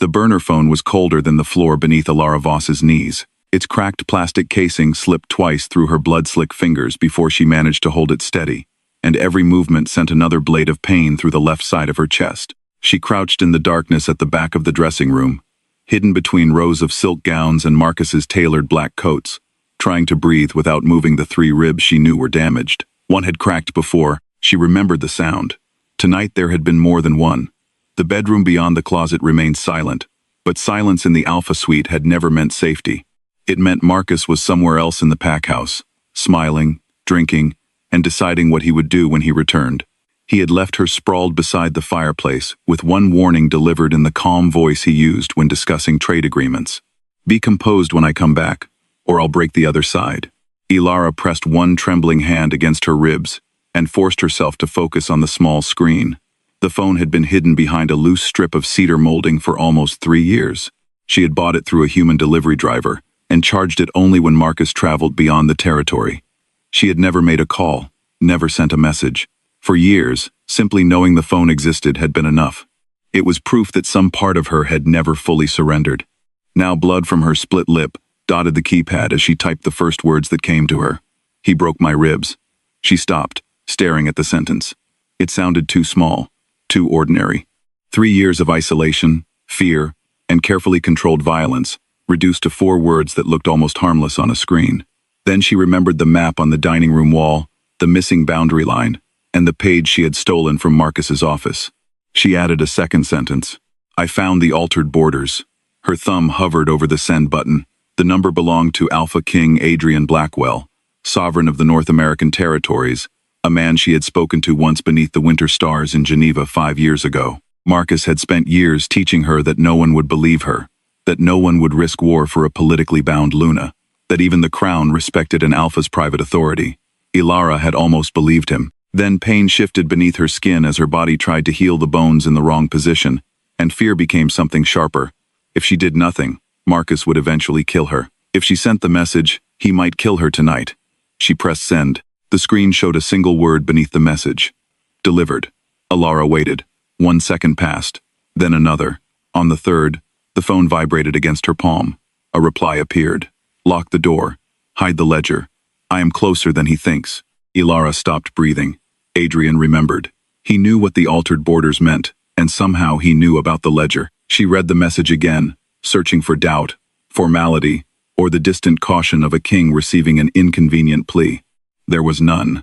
The burner phone was colder than the floor beneath Ilara Voss's knees. Its cracked plastic casing slipped twice through her blood-slick fingers before she managed to hold it steady, and every movement sent another blade of pain through the left side of her chest. She crouched in the darkness at the back of the dressing room, hidden between rows of silk gowns and Marcus's tailored black coats, trying to breathe without moving the 3 ribs she knew were damaged. One had cracked before. She remembered the sound. Tonight there had been more than one. The bedroom beyond the closet remained silent, but silence in the Alpha suite had never meant safety. It meant Marcus was somewhere else in the pack house, smiling, drinking, and deciding what he would do when he returned. He had left her sprawled beside the fireplace, with one warning delivered in the calm voice he used when discussing trade agreements. "Be composed when I come back, or I'll break the other side." Ilara pressed one trembling hand against her ribs and forced herself to focus on the small screen. The phone had been hidden behind a loose strip of cedar molding for almost 3 years. She had bought it through a human delivery driver and charged it only when Marcus traveled beyond the territory. She had never made a call, never sent a message. For years, simply knowing the phone existed had been enough. It was proof that some part of her had never fully surrendered. Now blood from her split lip dotted the keypad as she typed the first words that came to her. "He broke my ribs." She stopped, staring at the sentence. It sounded too small, too ordinary. 3 years of isolation, fear, and carefully controlled violence, reduced to 4 words that looked almost harmless on a screen. Then she remembered the map on the dining room wall, the missing boundary line, and the page she had stolen from Marcus's office. She added a second sentence. "I found the altered borders." Her thumb hovered over the send button. The number belonged to Alpha King Adrian Blackwell, sovereign of the North American territories, a man she had spoken to once beneath the winter stars in Geneva 5 years ago. Marcus had spent years teaching her that no one would believe her, that no one would risk war for a politically bound Luna, that even the crown respected an Alpha's private authority. Ilara had almost believed him. Then pain shifted beneath her skin as her body tried to heal the bones in the wrong position, and fear became something sharper. If she did nothing, Marcus would eventually kill her. If she sent the message, he might kill her tonight. She pressed send. The screen showed a single word beneath the message. Delivered. Ilara waited. 1 second passed, then another. On the third, the phone vibrated against her palm. A reply appeared. "Lock the door. Hide the ledger. I am closer than he thinks." Ilara stopped breathing. Adrian remembered. He knew what the altered borders meant, and somehow he knew about the ledger. She read the message again, searching for doubt, formality, or the distant caution of a king receiving an inconvenient plea. There was none.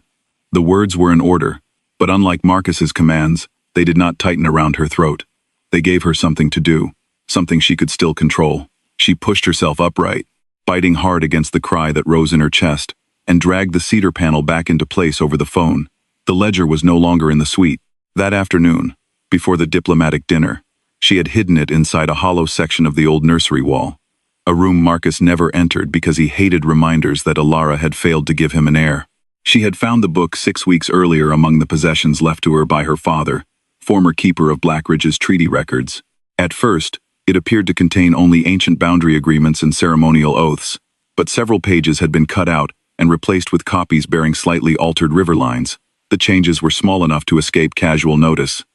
The words were in order, but unlike Marcus's commands, they did not tighten around her throat. They gave her something to do, something she could still control. She pushed herself upright, biting hard against the cry that rose in her chest, and dragged the cedar panel back into place over the phone. The ledger was no longer in the suite. That afternoon, before the diplomatic dinner, she had hidden it inside a hollow section of the old nursery wall, a room Marcus never entered because he hated reminders that Ilara had failed to give him an heir. She had found the book 6 weeks earlier among the possessions left to her by her father, former keeper of Blackridge's treaty records. At first, it appeared to contain only ancient boundary agreements and ceremonial oaths, but several pages had been cut out and replaced with copies bearing slightly altered river lines. The changes were small enough to escape casual notice.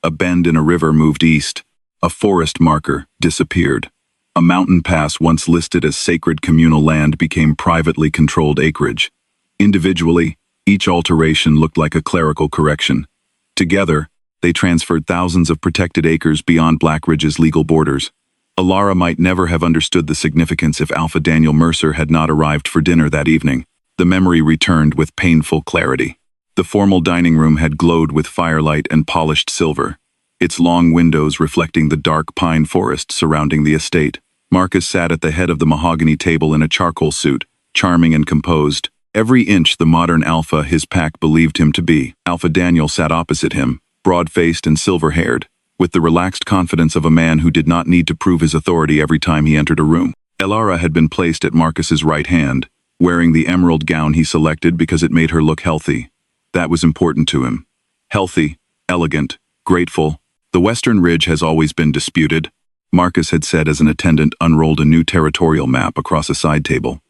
A bend in a river moved east. A forest marker disappeared. A mountain pass once listed as sacred communal land became privately controlled acreage. Individually, each alteration looked like a clerical correction. Together, they transferred thousands of protected acres beyond Blackridge's legal borders. Ilara might never have understood the significance if Alpha Daniel Mercer had not arrived for dinner that evening. The memory returned with painful clarity. The formal dining room had glowed with firelight and polished silver, its long windows reflecting the dark pine forest surrounding the estate. Marcus sat at the head of the mahogany table in a charcoal suit, charming and composed, every inch the modern Alpha his pack believed him to be. Alpha Daniel sat opposite him, broad-faced and silver-haired, with the relaxed confidence of a man who did not need to prove his authority every time he entered a room. Ilara had been placed at Marcus's right hand, wearing the emerald gown he selected because it made her look healthy. That was important to him. Healthy, elegant, grateful. The Western Ridge has always been disputed, Marcus had said as an attendant unrolled a new territorial map across a side table.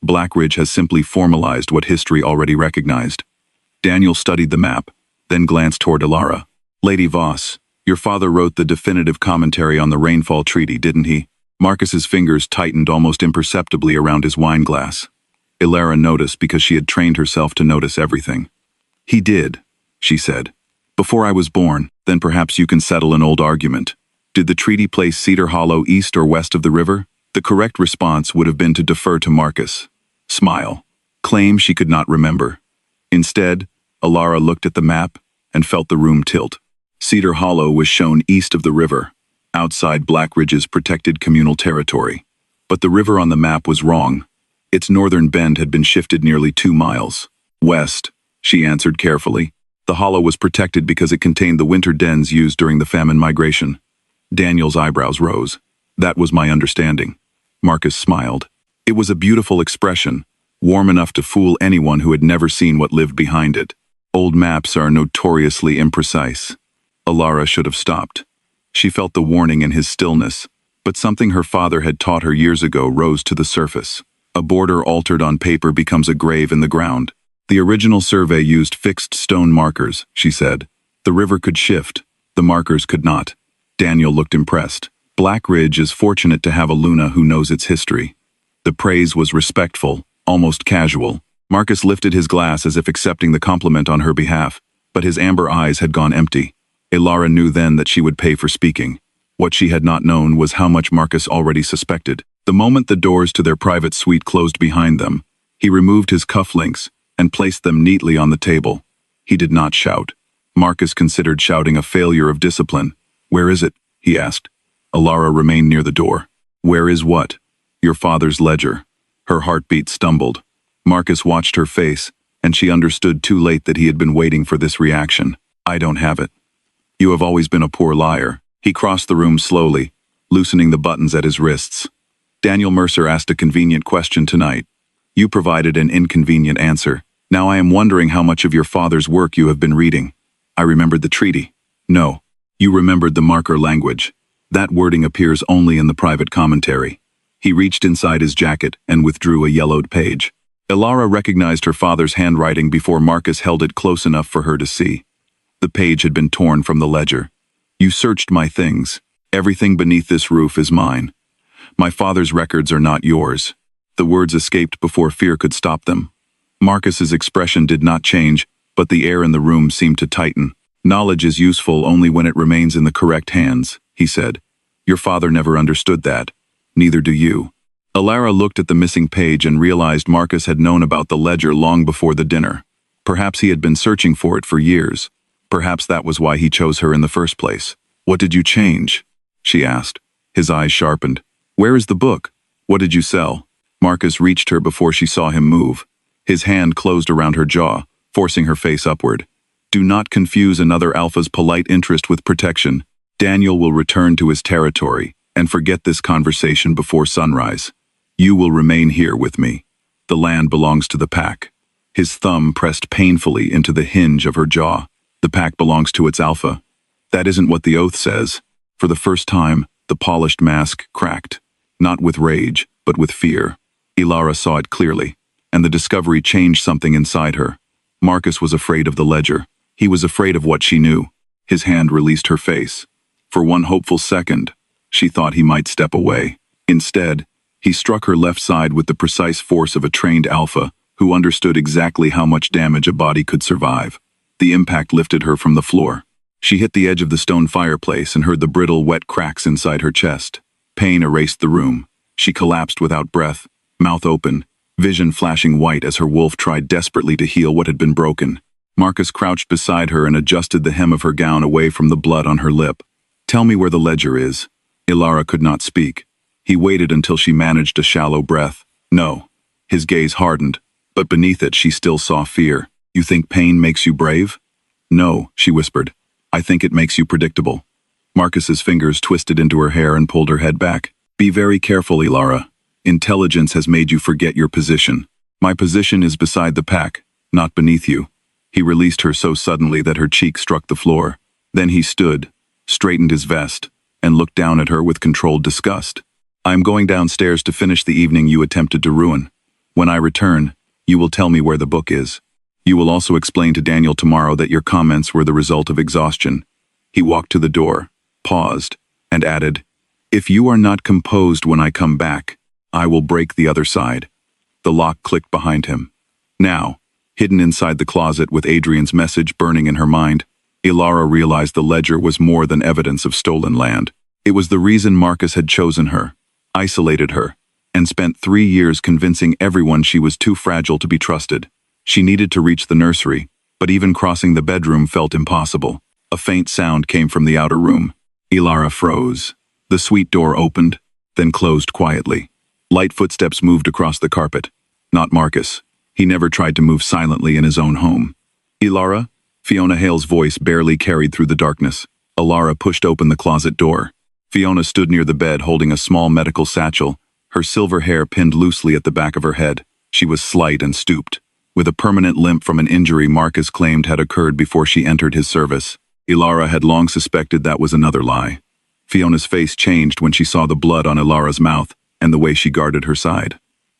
Blackridge has simply formalized what history already recognized. Daniel studied the map, then glanced toward Ilara. "Lady Voss, Your father wrote the definitive commentary on the Rainfall Treaty, didn't he? Marcus's fingers tightened almost imperceptibly around his wine glass. Ilara noticed because she had trained herself to notice everything. He did, she said. Before I was born, then perhaps you can settle an old argument. Did the treaty place Cedar Hollow east or west of the river? The correct response would have been to defer to Marcus. Smile. Claim she could not remember. Instead, Ilara looked at the map and felt the room tilt. Cedar Hollow was shown east of the river, outside Blackridge's protected communal territory. But the river on the map was wrong. Its northern bend had been shifted nearly 2 miles. West, she answered carefully. The hollow was protected because it contained the winter dens used during the famine migration. Daniel's eyebrows rose. That was my understanding. Marcus smiled. It was a beautiful expression, warm enough to fool anyone who had never seen what lived behind it. Old maps are notoriously imprecise. Ilara should have stopped. She felt the warning in his stillness, but something her father had taught her years ago rose to the surface. A border altered on paper becomes a grave in the ground. The original survey used fixed stone markers, she said. The river could shift. The markers could not. Daniel looked impressed. Blackridge is fortunate to have a Luna who knows its history. The praise was respectful, almost casual. Marcus lifted his glass as if accepting the compliment on her behalf, but his amber eyes had gone empty. Ilara knew then that she would pay for speaking. What she had not known was how much Marcus already suspected. The moment the doors to their private suite closed behind them, he removed his cufflinks and placed them neatly on the table. He did not shout. Marcus considered shouting a failure of discipline. "Where is it?" he asked. Ilara remained near the door. "Where is what?" "Your father's ledger." Her heartbeat stumbled. Marcus watched her face, and she understood too late that he had been waiting for this reaction. "I don't have it." "You have always been a poor liar." He crossed the room slowly, loosening the buttons at his wrists. "Daniel Mercer asked a convenient question tonight. You provided an inconvenient answer. Now I am wondering how much of your father's work you have been reading." "I remembered the treaty." "No. You remembered the marker language. That wording appears only in the private commentary." He reached inside his jacket and withdrew a yellowed page. Ilara recognized her father's handwriting before Marcus held it close enough for her to see. The page had been torn from the ledger. "You searched my things. Everything beneath this roof is mine. My father's records are not yours." The words escaped before fear could stop them. Marcus's expression did not change, but the air in the room seemed to tighten. "Knowledge is useful only when it remains in the correct hands," he said. "Your father never understood that. Neither do you." Ilara looked at the missing page and realized Marcus had known about the ledger long before the dinner. Perhaps he had been searching for it for years. Perhaps that was why he chose her in the first place. "What did you change?" she asked. His eyes sharpened. "Where is the book? What did you sell?" Marcus reached her before she saw him move. His hand closed around her jaw, forcing her face upward. "Do not confuse another alpha's polite interest with protection. Daniel will return to his territory and forget this conversation before sunrise. You will remain here with me. The land belongs to the pack." His thumb pressed painfully into the hinge of her jaw. "The pack belongs to its alpha." "That isn't what the oath says." For the first time, the polished mask cracked. Not with rage, but with fear. Ilara saw it clearly, and the discovery changed something inside her. Marcus was afraid of the ledger. He was afraid of what she knew. His hand released her face. For one hopeful second, she thought he might step away. Instead, he struck her left side with the precise force of a trained alpha who understood exactly how much damage a body could survive. The impact lifted her from the floor. She hit the edge of the stone fireplace and heard the brittle, wet cracks inside her chest. Pain erased the room. She collapsed without breath, mouth open, vision flashing white as her wolf tried desperately to heal what had been broken. Marcus crouched beside her and adjusted the hem of her gown away from the blood on her lip. "Tell me where the ledger is." Ilara could not speak. He waited until she managed a shallow breath. "No." His gaze hardened, but beneath it she still saw fear. "You think pain makes you brave?" "No," she whispered. "I think it makes you predictable." Marcus's fingers twisted into her hair and pulled her head back. "Be very careful, Ilara. Intelligence has made you forget your position. My position is beside the pack, not beneath you." He released her so suddenly that her cheek struck the floor. Then he stood, straightened his vest, and looked down at her with controlled disgust. "I am going downstairs to finish the evening you attempted to ruin. When I return, you will tell me where the book is. You will also explain to Daniel tomorrow that your comments were the result of exhaustion. He walked to the door, paused, and added, "If you are not composed when I come back, I will break the other side." The lock clicked behind him. Now, hidden inside the closet with Adrian's message burning in her mind, Ilara realized the ledger was more than evidence of stolen land. It was the reason Marcus had chosen her, isolated her, and spent 3 years convincing everyone she was too fragile to be trusted. She needed to reach the nursery, but even crossing the bedroom felt impossible. A faint sound came from the outer room. Ilara froze. The suite door opened, then closed quietly. Light footsteps moved across the carpet. Not Marcus. He never tried to move silently in his own home. "Ilara?" Fiona Hale's voice barely carried through the darkness. Ilara pushed open the closet door. Fiona stood near the bed holding a small medical satchel, her silver hair pinned loosely at the back of her head. She was slight and stooped, with a permanent limp from an injury Marcus claimed had occurred before she entered his service. Ilara had long suspected that was another lie. Fiona's face changed when she saw the blood on Ilara's mouth and the way she guarded her side.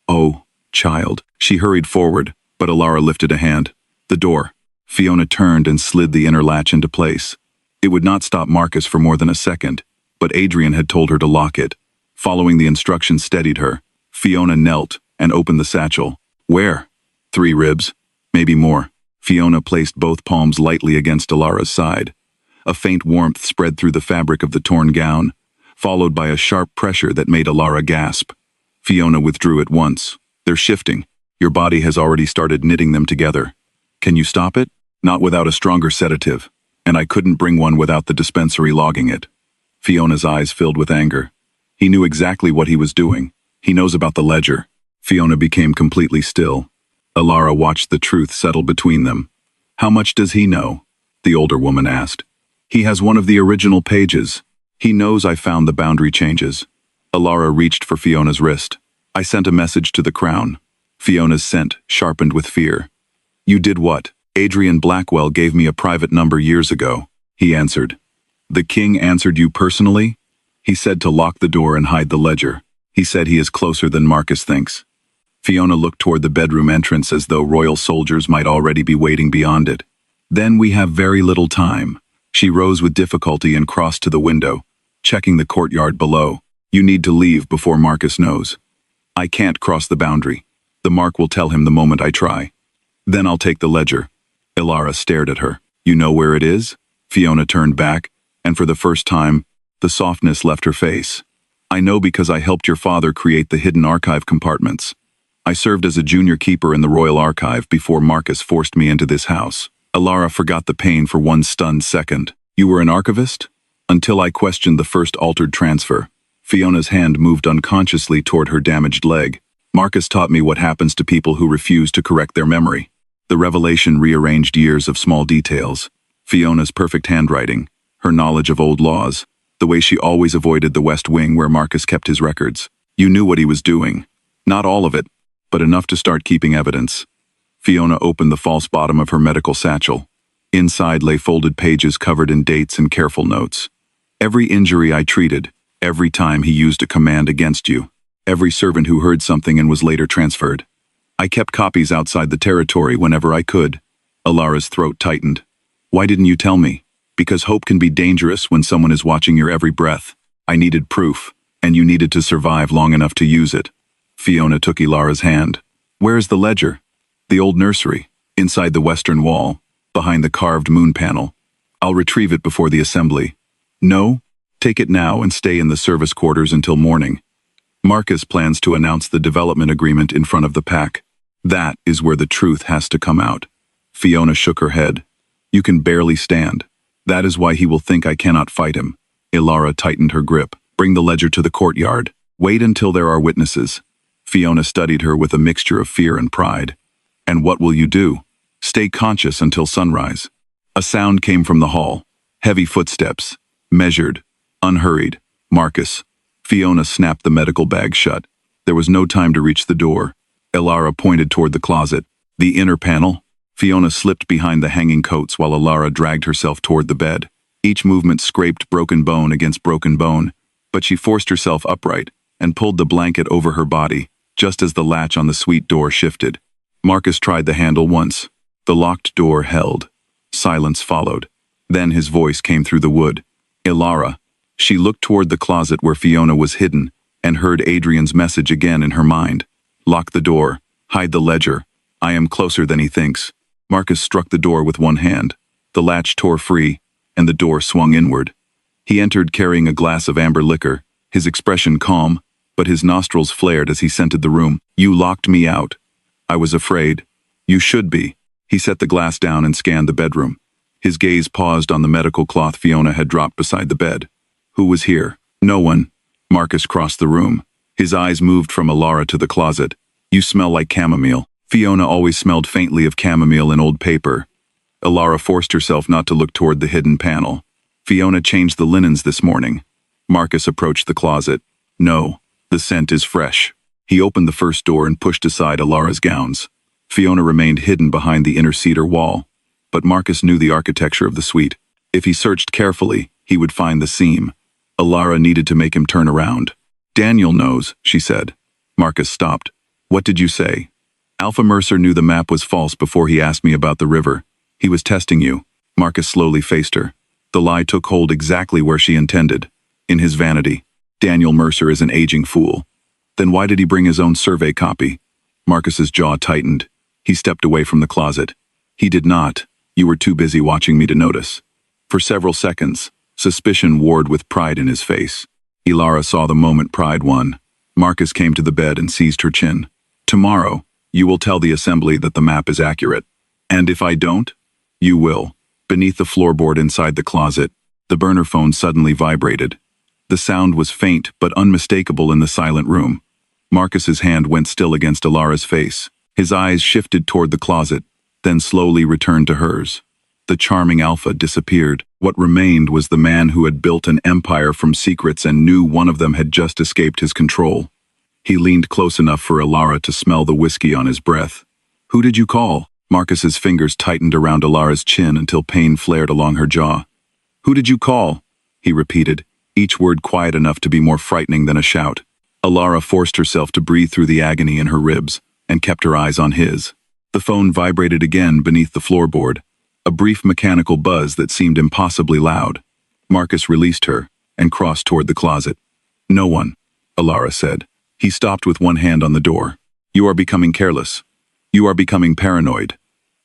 "Oh, child." She hurried forward, but Ilara lifted a hand. The door. Fiona turned and slid the inner latch into place. It would not stop Marcus for more than a second, but Adrian had told her to lock it. Following the instructions steadied her, Fiona knelt and opened the satchel. Where? 3 ribs. Maybe more. Fiona placed both palms lightly against Ilara's side. A faint warmth spread through the fabric of the torn gown, followed by a sharp pressure that made Ilara gasp. Fiona withdrew at once. "They're shifting. Your body has already started knitting them together. Can you stop it?" "Not without a stronger sedative, and I couldn't bring one without the dispensary logging it." Fiona's eyes filled with anger. He knew exactly what he was doing. He knows about the ledger. Fiona became completely still. Ilara watched the truth settle between them. "How much does he know?" the older woman asked. "He has one of the original pages. He knows I found the boundary changes." Ilara reached for Fiona's wrist. "I sent a message to the Crown." Fiona's scent sharpened with fear. "You did what?" "Adrian Blackwell gave me a private number years ago," he answered. "The king answered you personally?" "He said to lock the door and hide the ledger. He said he is closer than Marcus thinks." Fiona looked toward the bedroom entrance as though royal soldiers might already be waiting beyond it. "Then we have very little time." She rose with difficulty and crossed to the window, checking the courtyard below. "You need to leave before Marcus knows." "I can't cross the boundary. The mark will tell him the moment I try. Then I'll take the ledger." Ilara stared at her. "You know where it is?" Fiona turned back, and for the first time, the softness left her face. "I know because I helped your father create the hidden archive compartments. I served as a junior keeper in the Royal Archive before Marcus forced me into this house." Ilara forgot the pain for one stunned second. "You were an archivist?" "Until I questioned the first altered transfer." Fiona's hand moved unconsciously toward her damaged leg. "Marcus taught me what happens to people who refuse to correct their memory." The revelation rearranged years of small details. Fiona's perfect handwriting, her knowledge of old laws, the way she always avoided the West Wing where Marcus kept his records. You knew what he was doing. Not all of it, but enough to start keeping evidence. Fiona opened the false bottom of her medical satchel. Inside lay folded pages covered in dates and careful notes. "Every injury I treated, every time he used a command against you, every servant who heard something and was later transferred. I kept copies outside the territory whenever I could." Ilara's throat tightened. "Why didn't you tell me?" "Because hope can be dangerous when someone is watching your every breath. I needed proof, and you needed to survive long enough to use it." Fiona took Ilara's hand. "Where is the ledger?" "The old nursery, inside the western wall, behind the carved moon panel. I'll retrieve it before the assembly." "No, take it now and stay in the service quarters until morning. Marcus plans to announce the development agreement in front of the pack. That is where the truth has to come out." Fiona shook her head. "You can barely stand. That is why he will think I cannot fight him." Ilara tightened her grip. "Bring the ledger to the courtyard. Wait until there are witnesses." Fiona studied her with a mixture of fear and pride. "And what will you do?" "Stay conscious until sunrise." A sound came from the hall. Heavy footsteps. Measured. Unhurried. "Marcus." Fiona snapped the medical bag shut. There was no time to reach the door. Ilara pointed toward the closet. "The inner panel?" Fiona slipped behind the hanging coats while Ilara dragged herself toward the bed. Each movement scraped broken bone against broken bone, but she forced herself upright and pulled the blanket over her body, just as the latch on the suite door shifted. Marcus tried the handle once. The locked door held. Silence followed. Then his voice came through the wood. Ilara. She looked toward the closet where Fiona was hidden and heard Adrian's message again in her mind. Lock the door. Hide the ledger. I am closer than he thinks. Marcus struck the door with one hand. The latch tore free, and the door swung inward. He entered carrying a glass of amber liquor, his expression calm, but his nostrils flared as he scented the room. You locked me out. I was afraid. You should be. He set the glass down and scanned the bedroom. His gaze paused on the medical cloth Fiona had dropped beside the bed. Who was here? No one. Marcus crossed the room. His eyes moved from Ilara to the closet. You smell like chamomile. Fiona always smelled faintly of chamomile in old paper. Ilara forced herself not to look toward the hidden panel. Fiona changed the linens this morning. Marcus approached the closet. No, the scent is fresh. He opened the first door and pushed aside Ilara's gowns. Fiona remained hidden behind the inner cedar wall. But Marcus knew the architecture of the suite. If he searched carefully, he would find the seam. Ilara needed to make him turn around. Daniel knows, she said. Marcus stopped. What did you say? Alpha Mercer knew the map was false before he asked me about the river. He was testing you. Marcus slowly faced her. The lie took hold exactly where she intended. In his vanity. Daniel Mercer is an aging fool. Then why did he bring his own survey copy? Marcus's jaw tightened. He stepped away from the closet. He did not. You were too busy watching me to notice. For several seconds, suspicion warred with pride in his face. Ilara saw the moment pride won. Marcus came to the bed and seized her chin. Tomorrow, you will tell the assembly that the map is accurate. And if I don't, you will. Beneath the floorboard inside the closet, the burner phone suddenly vibrated. The sound was faint but unmistakable in the silent room. Marcus's hand went still against Ilara's face. His eyes shifted toward the closet, then slowly returned to hers. The charming Alpha disappeared. What remained was the man who had built an empire from secrets and knew one of them had just escaped his control. He leaned close enough for Ilara to smell the whiskey on his breath. Who did you call? Marcus's fingers tightened around Ilara's chin until pain flared along her jaw. Who did you call? He repeated, each word quiet enough to be more frightening than a shout. Ilara forced herself to breathe through the agony in her ribs and kept her eyes on his. The phone vibrated again beneath the floorboard, a brief mechanical buzz that seemed impossibly loud. Marcus released her and crossed toward the closet. No one, Ilara said. He stopped with one hand on the door. You are becoming careless. You are becoming paranoid.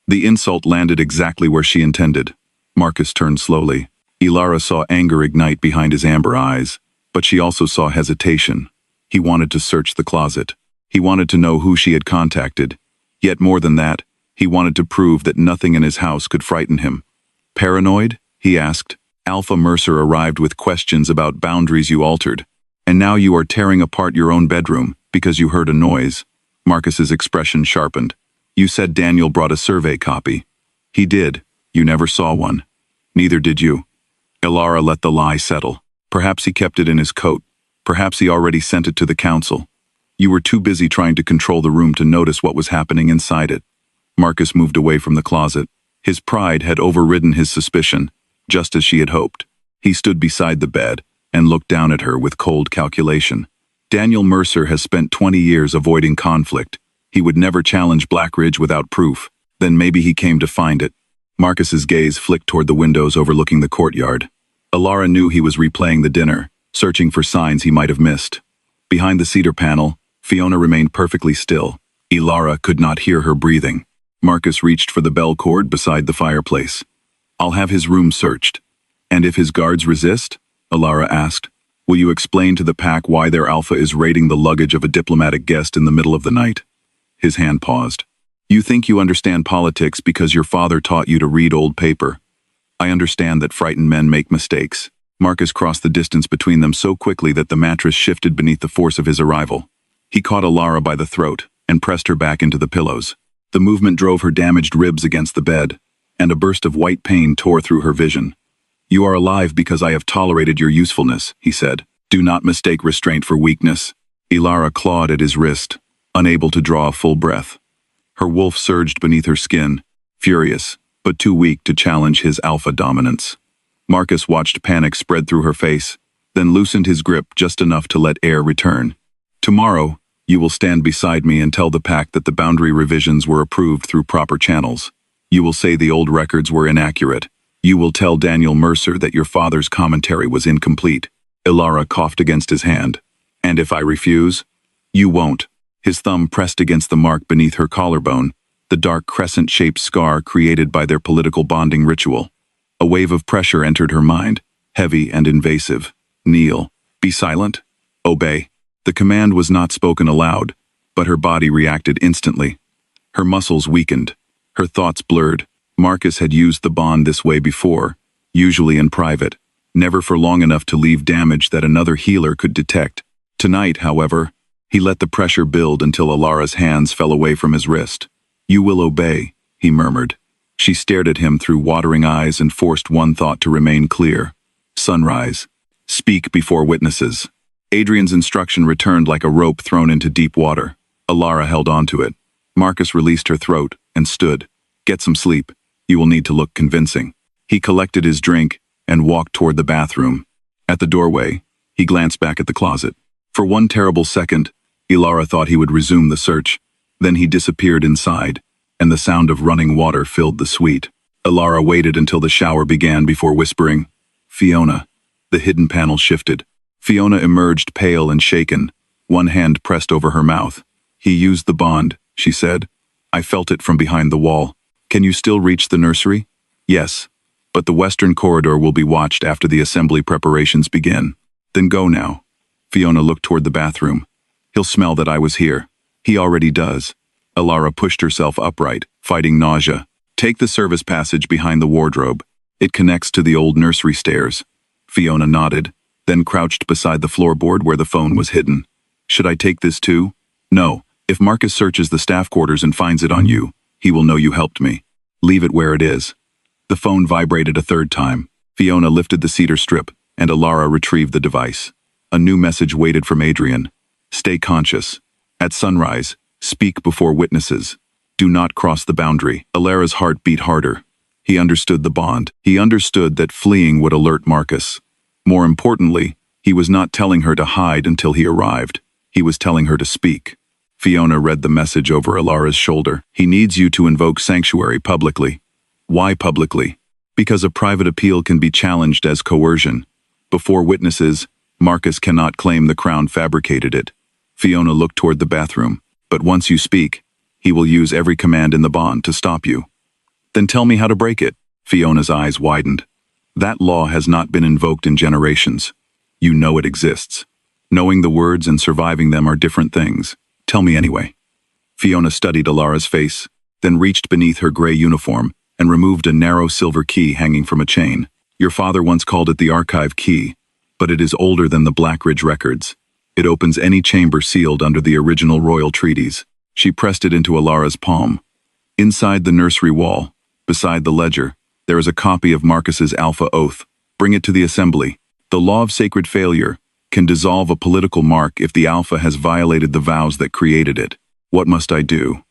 The insult landed exactly where she intended. Marcus turned slowly. Ilara saw anger ignite behind his amber eyes, but she also saw hesitation. He wanted to search the closet. He wanted to know who she had contacted. Yet more than that, he wanted to prove that nothing in his house could frighten him. Paranoid? He asked. Alpha Mercer arrived with questions about boundaries you altered. And now you are tearing apart your own bedroom because you heard a noise. Marcus's expression sharpened. You said Daniel brought a survey copy. He did. You never saw one. Neither did you. Ilara let the lie settle. Perhaps he kept it in his coat. Perhaps he already sent it to the council. You were too busy trying to control the room to notice what was happening inside it. Marcus moved away from the closet. His pride had overridden his suspicion, just as she had hoped. He stood beside the bed and looked down at her with cold calculation. Daniel Mercer has spent 20 years avoiding conflict. He would never challenge Blackridge without proof. Then maybe he came to find it. Marcus's gaze flicked toward the windows overlooking the courtyard. Ilara knew he was replaying the dinner, searching for signs he might have missed. Behind the cedar panel, Fiona remained perfectly still. Ilara could not hear her breathing. Marcus reached for the bell cord beside the fireplace. I'll have his room searched. And if his guards resist? Ilara asked. Will you explain to the pack why their Alpha is raiding the luggage of a diplomatic guest in the middle of the night? His hand paused. You think you understand politics because your father taught you to read old paper. I understand that frightened men make mistakes. Marcus crossed the distance between them so quickly that the mattress shifted beneath the force of his arrival. He caught Ilara by the throat and pressed her back into the pillows. The movement drove her damaged ribs against the bed, and a burst of white pain tore through her vision. You are alive because I have tolerated your usefulness, he said. Do not mistake restraint for weakness. Ilara clawed at his wrist, unable to draw a full breath. Her wolf surged beneath her skin, furious, but too weak to challenge his alpha dominance. Marcus watched panic spread through her face, then loosened his grip just enough to let air return. Tomorrow, you will stand beside me and tell the pack that the boundary revisions were approved through proper channels. You will say the old records were inaccurate. You will tell Daniel Mercer that your father's commentary was incomplete. Ilara coughed against his hand. And if I refuse? You won't. His thumb pressed against the mark beneath her collarbone, the dark crescent-shaped scar created by their political bonding ritual. A wave of pressure entered her mind, heavy and invasive. Kneel. Be silent. Obey. The command was not spoken aloud, but her body reacted instantly. Her muscles weakened. Her thoughts blurred. Marcus had used the bond this way before, usually in private, never for long enough to leave damage that another healer could detect. Tonight, however, he let the pressure build until Ilara's hands fell away from his wrist. You will obey, he murmured. She stared at him through watering eyes and forced one thought to remain clear. Sunrise. Speak before witnesses. Adrian's instruction returned like a rope thrown into deep water. Ilara held onto it. Marcus released her throat and stood. Get some sleep. You will need to look convincing. He collected his drink and walked toward the bathroom. At the doorway, he glanced back at the closet. For one terrible second, Ilara thought he would resume the search. Then he disappeared inside, and the sound of running water filled the suite. Ilara waited until the shower began before whispering, Fiona. The hidden panel shifted. Fiona emerged pale and shaken, one hand pressed over her mouth. He used the bond, she said. I felt it from behind the wall. Can you still reach the nursery? Yes, but the western corridor will be watched after the assembly preparations begin. Then go now. Fiona looked toward the bathroom. He'll smell that I was here. He already does. Ilara pushed herself upright, fighting nausea. Take the service passage behind the wardrobe. It connects to the old nursery stairs. Fiona nodded, then crouched beside the floorboard where the phone was hidden. Should I take this too? No. If Marcus searches the staff quarters and finds it on you, he will know you helped me. Leave it where it is. The phone vibrated a third time. Fiona lifted the cedar strip, and Ilara retrieved the device. A new message waited from Adrian. Stay conscious. At sunrise, speak before witnesses. Do not cross the boundary. Ilara's heart beat harder. He understood the bond. He understood that fleeing would alert Marcus. More importantly, he was not telling her to hide until he arrived. He was telling her to speak. Fiona read the message over Ilara's shoulder. He needs you to invoke sanctuary publicly. Why publicly? Because a private appeal can be challenged as coercion. Before witnesses, Marcus cannot claim the Crown fabricated it. Fiona looked toward the bathroom. But once you speak, he will use every command in the bond to stop you. Then tell me how to break it. Fiona's eyes widened. That law has not been invoked in generations. You know it exists. Knowing the words and surviving them are different things. Tell me anyway. Fiona studied Ilara's face, then reached beneath her gray uniform and removed a narrow silver key hanging from a chain. Your father once called it the archive key, but it is older than the Blackridge records. It opens any chamber sealed under the original royal treaties. She pressed it into Ilara's palm. Inside the nursery wall, beside the ledger, there is a copy of Marcus's Alpha Oath. Bring it to the assembly. The law of sacred failure can dissolve a political mark if the Alpha has violated the vows that created it. What must I do?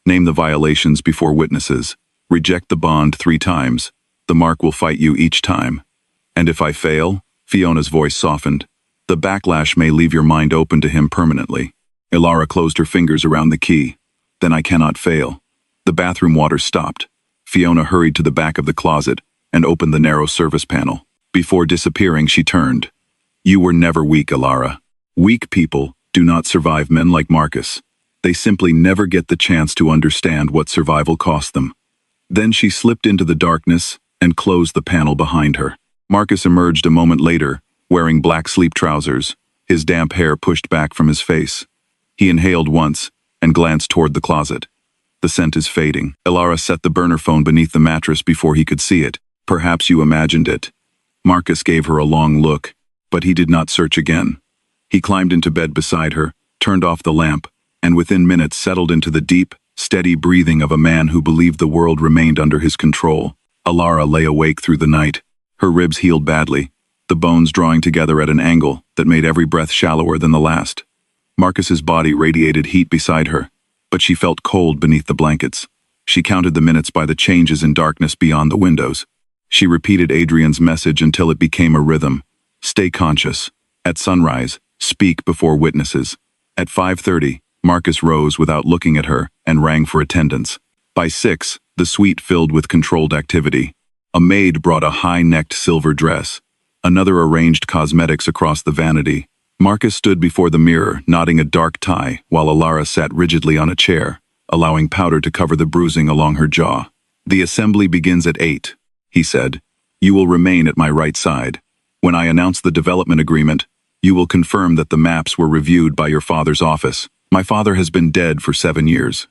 Name the violations before witnesses. Reject the bond 3 times. The mark will fight you each time. And if I fail? Fiona's voice softened. The backlash may leave your mind open to him permanently. Ilara closed her fingers around the key. Then I cannot fail. The bathroom water stopped. Fiona hurried to the back of the closet and opened the narrow service panel. Before disappearing, she turned. You were never weak, Ilara. Weak people do not survive men like Marcus. They simply never get the chance to understand what survival cost them. Then she slipped into the darkness and closed the panel behind her. Marcus emerged a moment later, wearing black sleep trousers, his damp hair pushed back from his face. He inhaled once and glanced toward the closet. The scent is fading. Ilara set the burner phone beneath the mattress before he could see it. Perhaps you imagined it. Marcus gave her a long look, but he did not search again. He climbed into bed beside her, turned off the lamp, and within minutes settled into the deep, steady breathing of a man who believed the world remained under his control. Ilara lay awake through the night. Her ribs healed badly, the bones drawing together at an angle that made every breath shallower than the last. Marcus's body radiated heat beside her, but she felt cold beneath the blankets. She counted the minutes by the changes in darkness beyond the windows. She repeated Adrian's message until it became a rhythm. Stay conscious. At sunrise, speak before witnesses. At 5:30, Marcus rose without looking at her and rang for attendance. By 6, the suite filled with controlled activity. A maid brought a high-necked silver dress. Another arranged cosmetics across the vanity. Marcus stood before the mirror, knotting a dark tie, while Alara sat rigidly on a chair, allowing powder to cover the bruising along her jaw. "The assembly begins at 8, he said. "You will remain at my right side. When I announce the development agreement, you will confirm that the maps were reviewed by your father's office. My father has been dead for 7 years.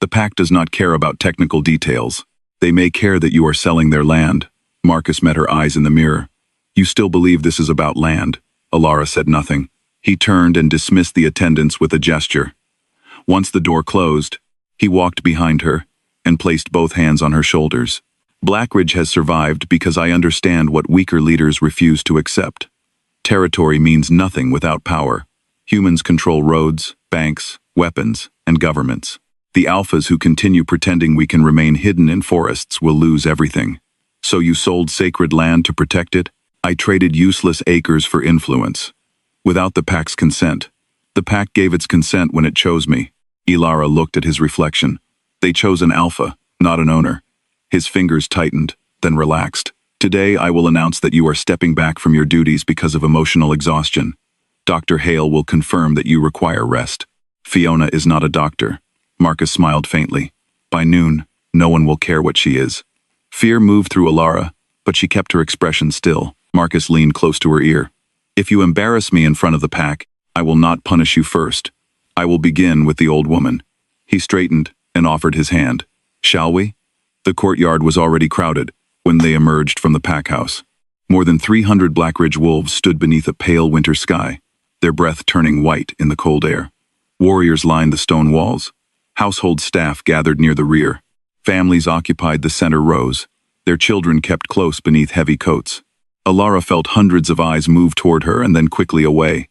The pact does not care about technical details. They may care that you are selling their land." Marcus met her eyes in the mirror. "You still believe this is about land?" Alara said nothing. He turned and dismissed the attendants with a gesture. Once the door closed, he walked behind her and placed both hands on her shoulders. "Blackridge has survived because I understand what weaker leaders refuse to accept. Territory means nothing without power. Humans control roads, banks, weapons, and governments. The alphas who continue pretending we can remain hidden in forests will lose everything. So you sold sacred land to protect it? I traded useless acres for influence. Without the pact's consent. The pact gave its consent when it chose me." Alara looked at his reflection. "They chose an alpha, not an owner." His fingers tightened, then relaxed. "Today I will announce that you are stepping back from your duties because of emotional exhaustion. Dr. Hale will confirm that you require rest." "Fiona is not a doctor." Marcus smiled faintly. "By noon, no one will care what she is." Fear moved through Alara, but she kept her expression still. Marcus leaned close to her ear. "If you embarrass me in front of the pack, I will not punish you first. I will begin with the old woman." He straightened and offered his hand. "Shall we?" The courtyard was already crowded when they emerged from the pack house. More than 300 Blackridge wolves stood beneath a pale winter sky, their breath turning white in the cold air. Warriors lined the stone walls. Household staff gathered near the rear. Families occupied the center rows, their children kept close beneath heavy coats. Alara felt hundreds of eyes move toward her and then quickly away.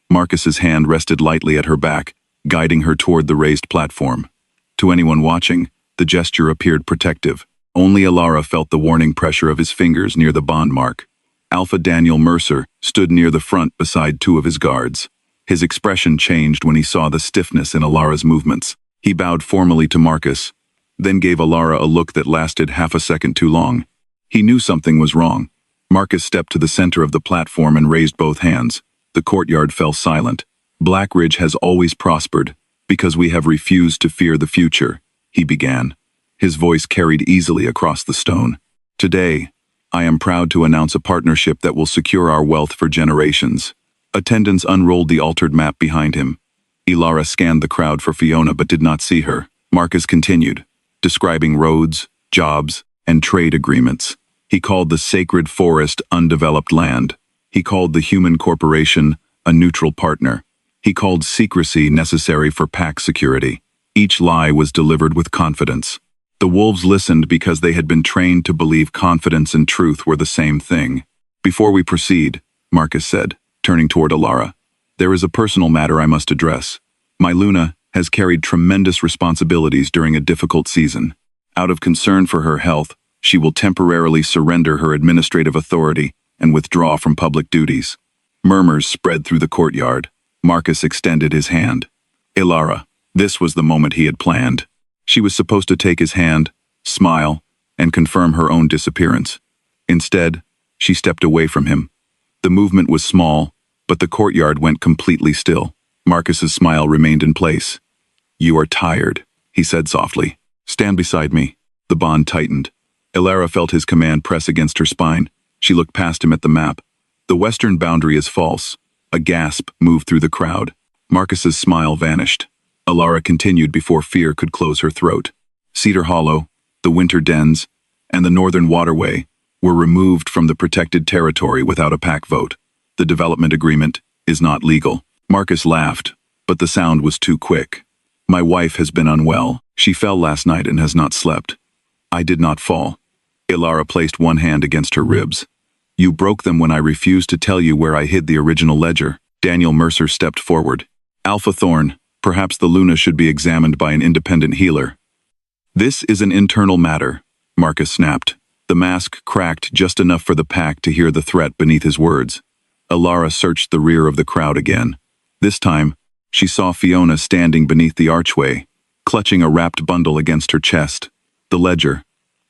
Marcus's hand rested lightly at her back, guiding her toward the raised platform. To anyone watching, the gesture appeared protective. Only Alara felt the warning pressure of his fingers near the bond mark. Alpha Daniel Mercer stood near the front beside 2 of his guards. His expression changed when he saw the stiffness in Alara's movements. He bowed formally to Marcus, then gave Alara a look that lasted half a second too long. He knew something was wrong. Marcus stepped to the center of the platform and raised both hands. The courtyard fell silent. "Blackridge has always prospered, because we have refused to fear the future," he began. His voice carried easily across the stone. "Today, I am proud to announce a partnership that will secure our wealth for generations." Attendants unrolled the altered map behind him. Alara scanned the crowd for Fiona but did not see her. Marcus continued, describing roads, jobs, and trade agreements. He called the sacred forest undeveloped land. He called the human corporation a neutral partner. He called secrecy necessary for pack security. Each lie was delivered with confidence. The wolves listened because they had been trained to believe confidence and truth were the same thing. "Before we proceed," Marcus said, turning toward Alara, "there is a personal matter I must address. My Luna has carried tremendous responsibilities during a difficult season. Out of concern for her health, she will temporarily surrender her administrative authority and withdraw from public duties." Murmurs spread through the courtyard. Marcus extended his hand. Alara, this was the moment he had planned. She was supposed to take his hand, smile, and confirm her own disappearance. Instead, she stepped away from him. The movement was small, but the courtyard went completely still. Marcus's smile remained in place. "You are tired," he said softly. "Stand beside me." The bond tightened. Alara felt his command press against her spine. She looked past him at the map. "The western boundary is false." A gasp moved through the crowd. Marcus's smile vanished. Alara continued before fear could close her throat. Cedar Hollow, the winter dens, and the northern waterway were removed from the protected territory without a pack vote. The development agreement is not legal. Marcus laughed, but the sound was too quick. "My wife has been unwell. She fell last night and has not slept." "I did not fall." Alara placed one hand against her ribs. "You broke them when I refused to tell you where I hid the original ledger." Daniel Mercer stepped forward. "Alpha Thorn, perhaps the Luna should be examined by an independent healer." "This is an internal matter," Marcus snapped. The mask cracked just enough for the pack to hear the threat beneath his words. Alara searched the rear of the crowd again. This time, she saw Fiona standing beneath the archway, clutching a wrapped bundle against her chest. The ledger.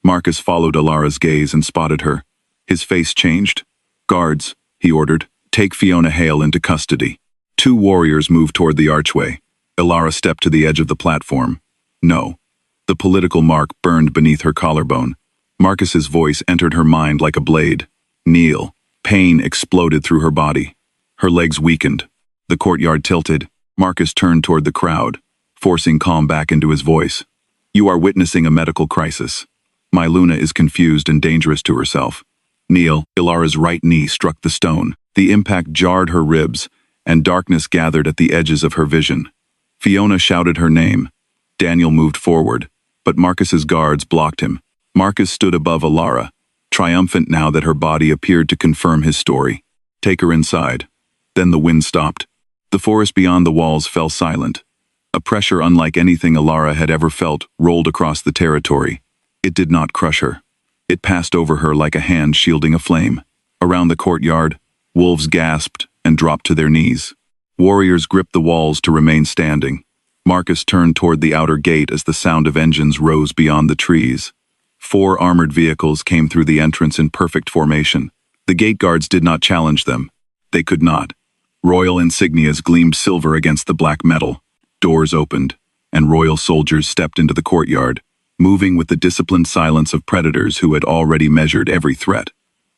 Marcus followed Alara's gaze and spotted her. His face changed. "Guards," he ordered, "take Fiona Hale into custody." 2 warriors moved toward the archway. Alara stepped to the edge of the platform. "No." The political mark burned beneath her collarbone. Marcus's voice entered her mind like a blade. "Kneel." Pain exploded through her body. Her legs weakened. The courtyard tilted. Marcus turned toward the crowd, forcing calm back into his voice. "You are witnessing a medical crisis. My Luna is confused and dangerous to herself. Kneel." Ilara's right knee struck the stone. The impact jarred her ribs, and darkness gathered at the edges of her vision. Fiona shouted her name. Daniel moved forward, but Marcus's guards blocked him. Marcus stood above Alara, triumphant now that her body appeared to confirm his story. "Take her inside." Then the wind stopped. The forest beyond the walls fell silent. A pressure unlike anything Alara had ever felt rolled across the territory. It did not crush her. It passed over her like a hand shielding a flame. Around the courtyard, wolves gasped and dropped to their knees. Warriors gripped the walls to remain standing. Marcus turned toward the outer gate as the sound of engines rose beyond the trees. 4 armored vehicles came through the entrance in perfect formation. The gate guards did not challenge them. They could not. Royal insignias gleamed silver against the black metal. Doors opened, and royal soldiers stepped into the courtyard, moving with the disciplined silence of predators who had already measured every threat.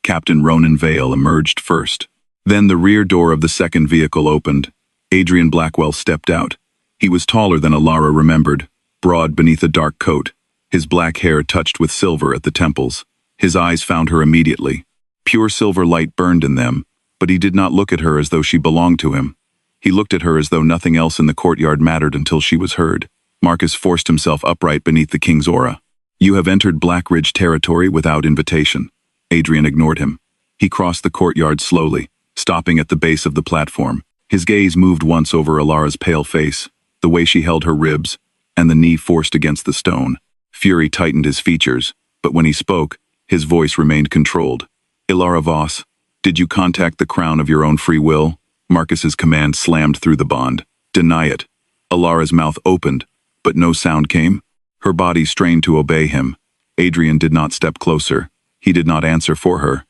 Captain Ronan Vale emerged first. Then the rear door of the second vehicle opened. Adrian Blackwell stepped out. He was taller than Alara remembered, broad beneath a dark coat, his black hair touched with silver at the temples. His eyes found her immediately. Pure silver light burned in them, but he did not look at her as though she belonged to him. He looked at her as though nothing else in the courtyard mattered until she was heard. Marcus forced himself upright beneath the king's aura. "You have entered Blackridge territory without invitation." Adrian ignored him. He crossed the courtyard slowly, stopping at the base of the platform. His gaze moved once over Alara's pale face, the way she held her ribs, and the knee forced against the stone. Fury tightened his features, but when he spoke, his voice remained controlled. "Ilara Voss, did you contact the crown of your own free will?" Marcus's command slammed through the bond. "Deny it." Alara's mouth opened, but no sound came. Her body strained to obey him. Adrian did not step closer. He did not answer for her.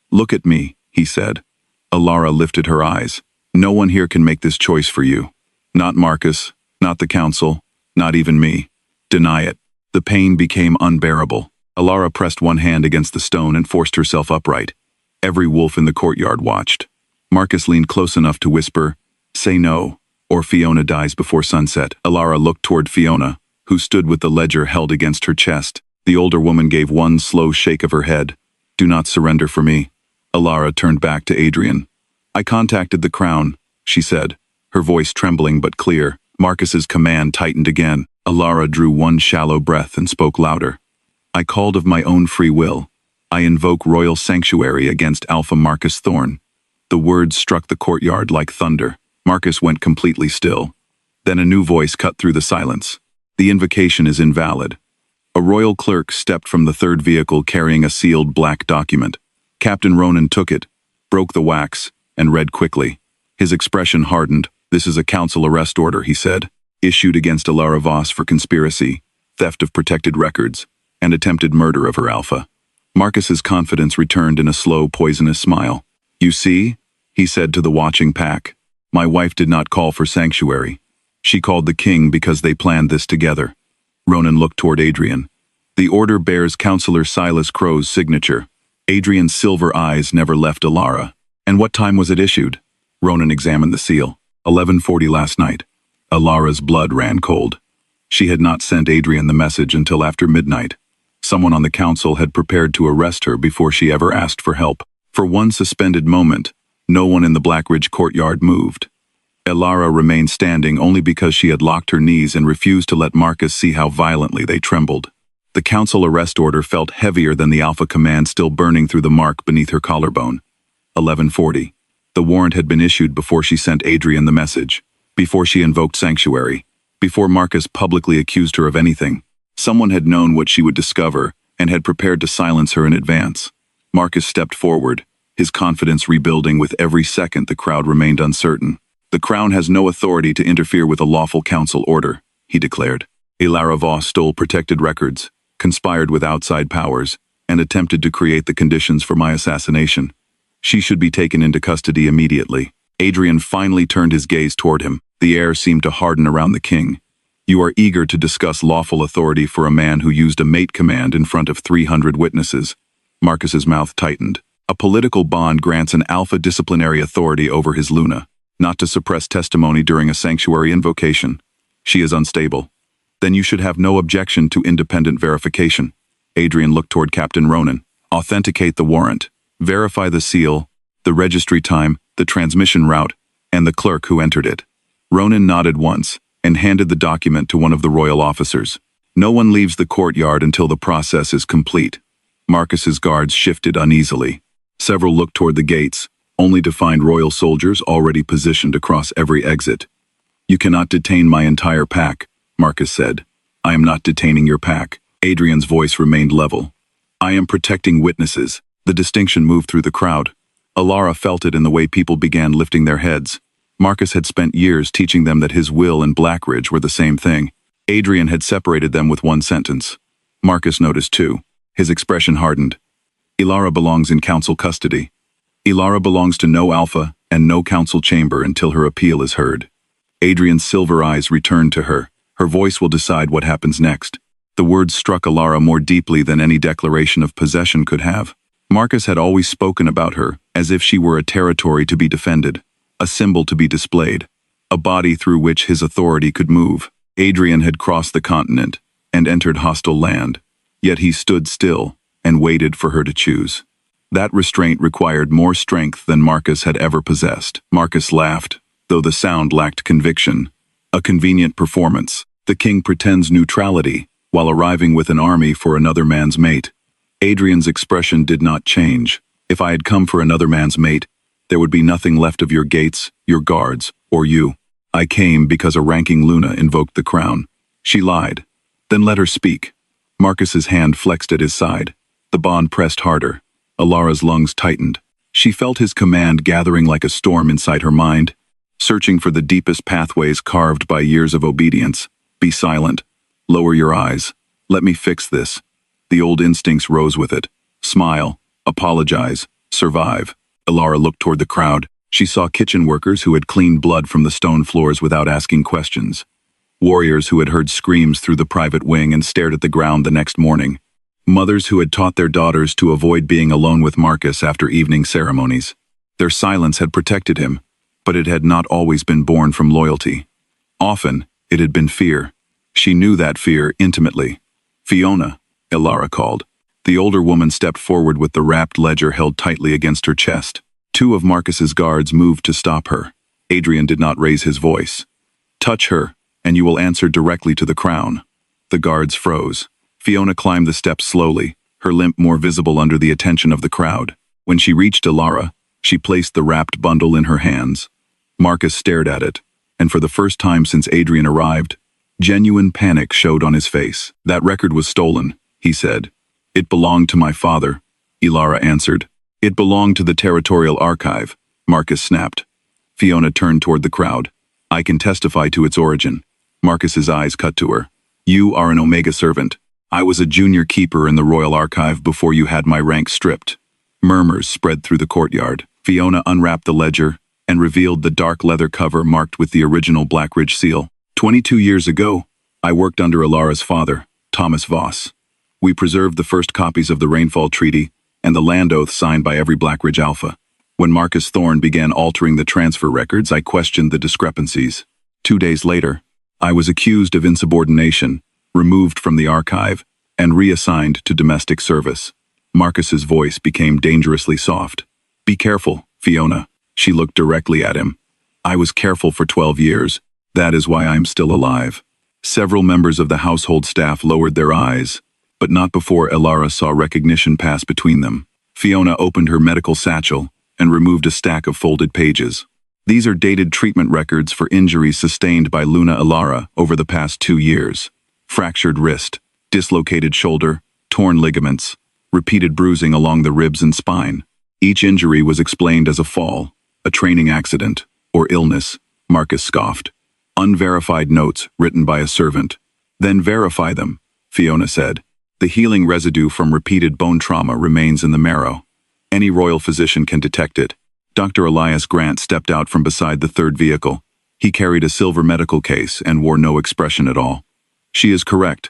"Look at me," he said. Alara lifted her eyes. "No one here can make this choice for you. Not Marcus, not the council, not even me. Deny it." The pain became unbearable. Alara pressed one hand against the stone and forced herself upright. Every wolf in the courtyard watched. Marcus leaned close enough to whisper, "Say no, or Fiona dies before sunset." Alara looked toward Fiona, who stood with the ledger held against her chest. The older woman gave one slow shake of her head. "Do not surrender for me." Alara turned back to Adrian. "I contacted the crown," she said, her voice trembling but clear. Marcus's command tightened again. Alara drew one shallow breath and spoke louder. "I called of my own free will. I invoke royal sanctuary against Alpha Marcus Thorn." The words struck the courtyard like thunder. Marcus went completely still. Then a new voice cut through the silence. "The invocation is invalid." A royal clerk stepped from the third vehicle carrying a sealed black document. Captain Ronan took it, broke the wax, and read quickly. His expression hardened. "This is a council arrest order," he said, "issued against Alara Voss for conspiracy, theft of protected records, and attempted murder of her alpha." Marcus's confidence returned in a slow, poisonous smile. "You see," he said to the watching pack, "my wife did not call for sanctuary. She called the king because they planned this together." Ronan looked toward Adrian. "The order bears Councillor Silas Crow's signature." Adrian's silver eyes never left Alara. "And what time was it issued?" Ronan examined the seal. 11:40 last night." Alara's blood ran cold. She had not sent Adrian the message until after midnight. Someone on the council had prepared to arrest her before she ever asked for help. For one suspended moment, no one in the Blackridge courtyard moved. Alara remained standing only because she had locked her knees and refused to let Marcus see how violently they trembled. The council arrest order felt heavier than the Alpha command still burning through the mark beneath her collarbone. 11:40. The warrant had been issued before she sent Adrian the message, before she invoked sanctuary, before Marcus publicly accused her of anything. Someone had known what she would discover and had prepared to silence her in advance. Marcus stepped forward, his confidence rebuilding with every second the crowd remained uncertain. "The crown has no authority to interfere with a lawful council order," he declared. "Alara Voss stole protected records, conspired with outside powers, and attempted to create the conditions for my assassination. She should be taken into custody immediately. Adrian finally turned his gaze toward him. The air seemed to harden around the king. You are eager to discuss lawful authority for a man who used a mate command in front of 300 witnesses. Marcus's mouth tightened. A political bond grants an alpha disciplinary authority over his Luna, not to suppress testimony during a sanctuary invocation. She is unstable. Then you should have no objection to independent verification. Adrian looked toward Captain Ronan. Authenticate the warrant. Verify the seal, the registry time, the transmission route, and the clerk who entered it. Ronan nodded once and handed the document to one of the royal officers. No one leaves the courtyard until the process is complete. Marcus's guards shifted uneasily. Several looked toward the gates, only to find royal soldiers already positioned across every exit. You cannot detain my entire pack, Marcus said. I am not detaining your pack. Adrian's voice remained level. I am protecting witnesses. The distinction moved through the crowd. Alara felt it in the way people began lifting their heads. Marcus had spent years teaching them that his will and Blackridge were the same thing. Adrian had separated them with one sentence. Marcus noticed too. His expression hardened. Ilara belongs in council custody. Ilara belongs to no alpha and no council chamber until her appeal is heard. Adrian's silver eyes returned to her. Her voice will decide what happens next. The words struck Alara more deeply than any declaration of possession could have. Marcus had always spoken about her as if she were a territory to be defended, a symbol to be displayed, a body through which his authority could move. Adrian had crossed the continent and entered hostile land, yet he stood still and waited for her to choose. That restraint required more strength than Marcus had ever possessed. Marcus laughed, though the sound lacked conviction. A convenient performance. The king pretends neutrality while arriving with an army for another man's mate. Adrian's expression did not change. If I had come for another man's mate, there would be nothing left of your gates, your guards, or you. I came because a ranking Luna invoked the crown. She lied. Then let her speak. Marcus's hand flexed at his side. The bond pressed harder. Alara's lungs tightened. She felt his command gathering like a storm inside her mind, searching for the deepest pathways carved by years of obedience. Be silent. Lower your eyes. Let me fix this. The old instincts rose with it. Smile. Apologize. Survive. Alara looked toward the crowd. She saw kitchen workers who had cleaned blood from the stone floors without asking questions. Warriors who had heard screams through the private wing and stared at the ground the next morning. Mothers who had taught their daughters to avoid being alone with Marcus after evening ceremonies. Their silence had protected him, but it had not always been born from loyalty. Often, it had been fear. She knew that fear intimately. Fiona, Alara called. The older woman stepped forward with the wrapped ledger held tightly against her chest. Two of Marcus's guards moved to stop her. Adrian did not raise his voice. Touch her, and you will answer directly to the crown. The guards froze. Fiona climbed the steps slowly, her limp more visible under the attention of the crowd. When she reached Alara, she placed the wrapped bundle in her hands. Marcus stared at it, and for the first time since Adrian arrived, genuine panic showed on his face. That record was stolen, he said. It belonged to my father, Ilara answered. It belonged to the Territorial Archive, Marcus snapped. Fiona turned toward the crowd. I can testify to its origin. Marcus's eyes cut to her. You are an Omega servant. I was a junior keeper in the Royal Archive before you had my rank stripped. Murmurs spread through the courtyard. Fiona unwrapped the ledger and revealed the dark leather cover marked with the original Blackridge seal. 22 years ago, I worked under Alara's father, Thomas Voss. We preserved the first copies of the Rainfall Treaty and the land oath signed by every Blackridge Alpha. When Marcus Thorne began altering the transfer records, I questioned the discrepancies. 2 days later, I was accused of insubordination, removed from the archive, and reassigned to domestic service. Marcus's voice became dangerously soft. Be careful, Fiona. She looked directly at him. I was careful for 12 years. That is why I am still alive. Several members of the household staff lowered their eyes, but not before Alara saw recognition pass between them. Fiona opened her medical satchel and removed a stack of folded pages. These are dated treatment records for injuries sustained by Luna Alara over the past 2 years. Fractured wrist, dislocated shoulder, torn ligaments, repeated bruising along the ribs and spine. Each injury was explained as a fall, a training accident, or illness, Marcus scoffed. Unverified notes written by a servant. Then verify them, Fiona said. The healing residue from repeated bone trauma remains in the marrow. Any royal physician can detect it. Dr. Elias Grant stepped out from beside the third vehicle. He carried a silver medical case and wore no expression at all. She is correct.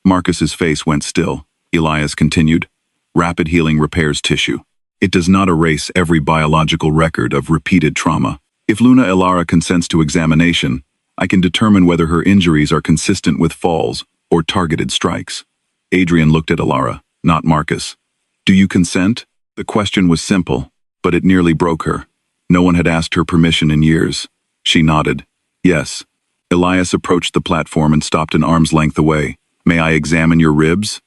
Marcus's face went still. Elias continued. Rapid healing repairs tissue. It does not erase every biological record of repeated trauma. If Luna Elara consents to examination, I can determine whether her injuries are consistent with falls or targeted strikes. Adrian looked at Elara, not Marcus. Do you consent? The question was simple, but it nearly broke her. No one had asked her permission in years. She nodded. Yes. Elias approached the platform and stopped an arm's length away. May I examine your ribs?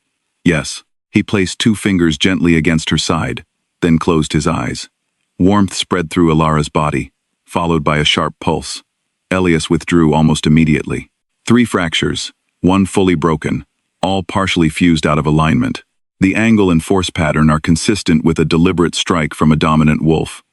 Yes. He placed 2 fingers gently against her side, then closed his eyes. Warmth spread through Elara's body, followed by a sharp pulse. Elias withdrew almost immediately. 3 fractures, 1 fully broken, all partially fused out of alignment. The angle and force pattern are consistent with a deliberate strike from a dominant wolf.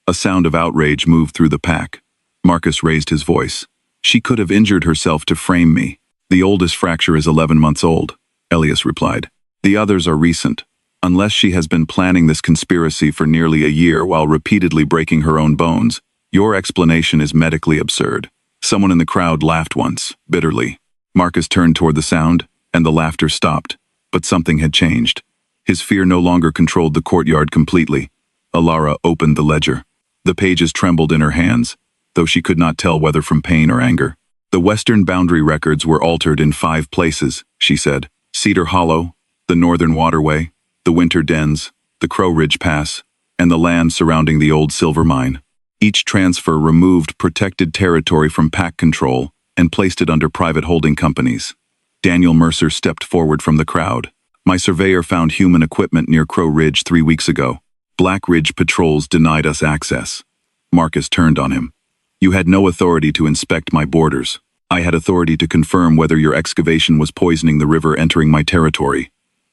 A sound of outrage moved through the pack. Marcus raised his voice. She could have injured herself to frame me. The oldest fracture is 11 months old, Elias replied. The others are recent. Unless she has been planning this conspiracy for nearly a year while repeatedly breaking her own bones, your explanation is medically absurd. Someone in the crowd laughed once, bitterly. Marcus turned toward the sound, and the laughter stopped. But something had changed. His fear no longer controlled the courtyard completely. Elara opened the ledger. The pages trembled in her hands, though she could not tell whether from pain or anger. The western boundary records were altered in 5 places, she said. Cedar Hollow, the Northern Waterway, the Winter Dens, the Crow Ridge Pass, and the land surrounding the old silver mine. Each transfer removed protected territory from pack control and placed it under private holding companies. Daniel Mercer stepped forward from the crowd. My surveyor found human equipment near Crow Ridge 3 weeks ago. Blackridge patrols denied us access. Marcus turned on him. You had no authority to inspect my borders. I had authority to confirm whether your excavation was poisoning the river entering my territory.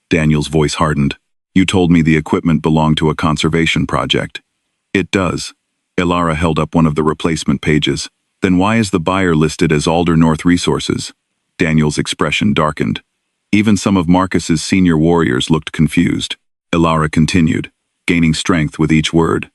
Daniel's voice hardened. You told me the equipment belonged to a conservation project. It does. Elara held up one of the replacement pages. Then why is the buyer listed as Alder North Resources? Daniel's expression darkened. Even some of Marcus's senior warriors looked confused. Elara continued, gaining strength with each word.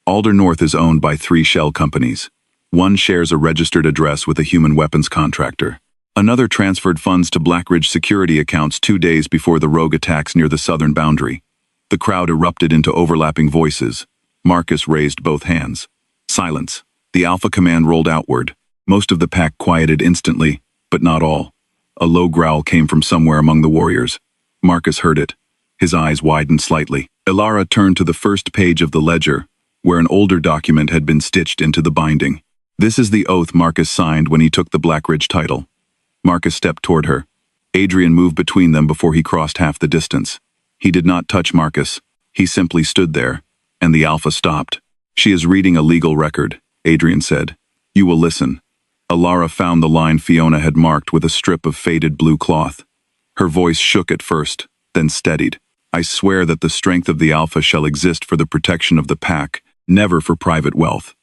Alder North is owned by 3 shell companies. One shares a registered address with a human weapons contractor. Another transferred funds to Blackridge security accounts 2 days before the rogue attacks near the southern boundary. The crowd erupted into overlapping voices. Marcus raised both hands. Silence. The Alpha command rolled outward. Most of the pack quieted instantly, but not all. A low growl came from somewhere among the warriors. Marcus heard it. His eyes widened slightly. Elara turned to the first page of the ledger, where an older document had been stitched into the binding. This is the oath Marcus signed when he took the Blackridge title. Marcus stepped toward her. Adrian moved between them before he crossed half the distance. He did not touch Marcus. He simply stood there, and the Alpha stopped. She is reading a legal record, Adrian said. You will listen. Elara found the line Fiona had marked with a strip of faded blue cloth. Her voice shook at first, then steadied. I swear that the strength of the Alpha shall exist for the protection of the pack, never for private wealth.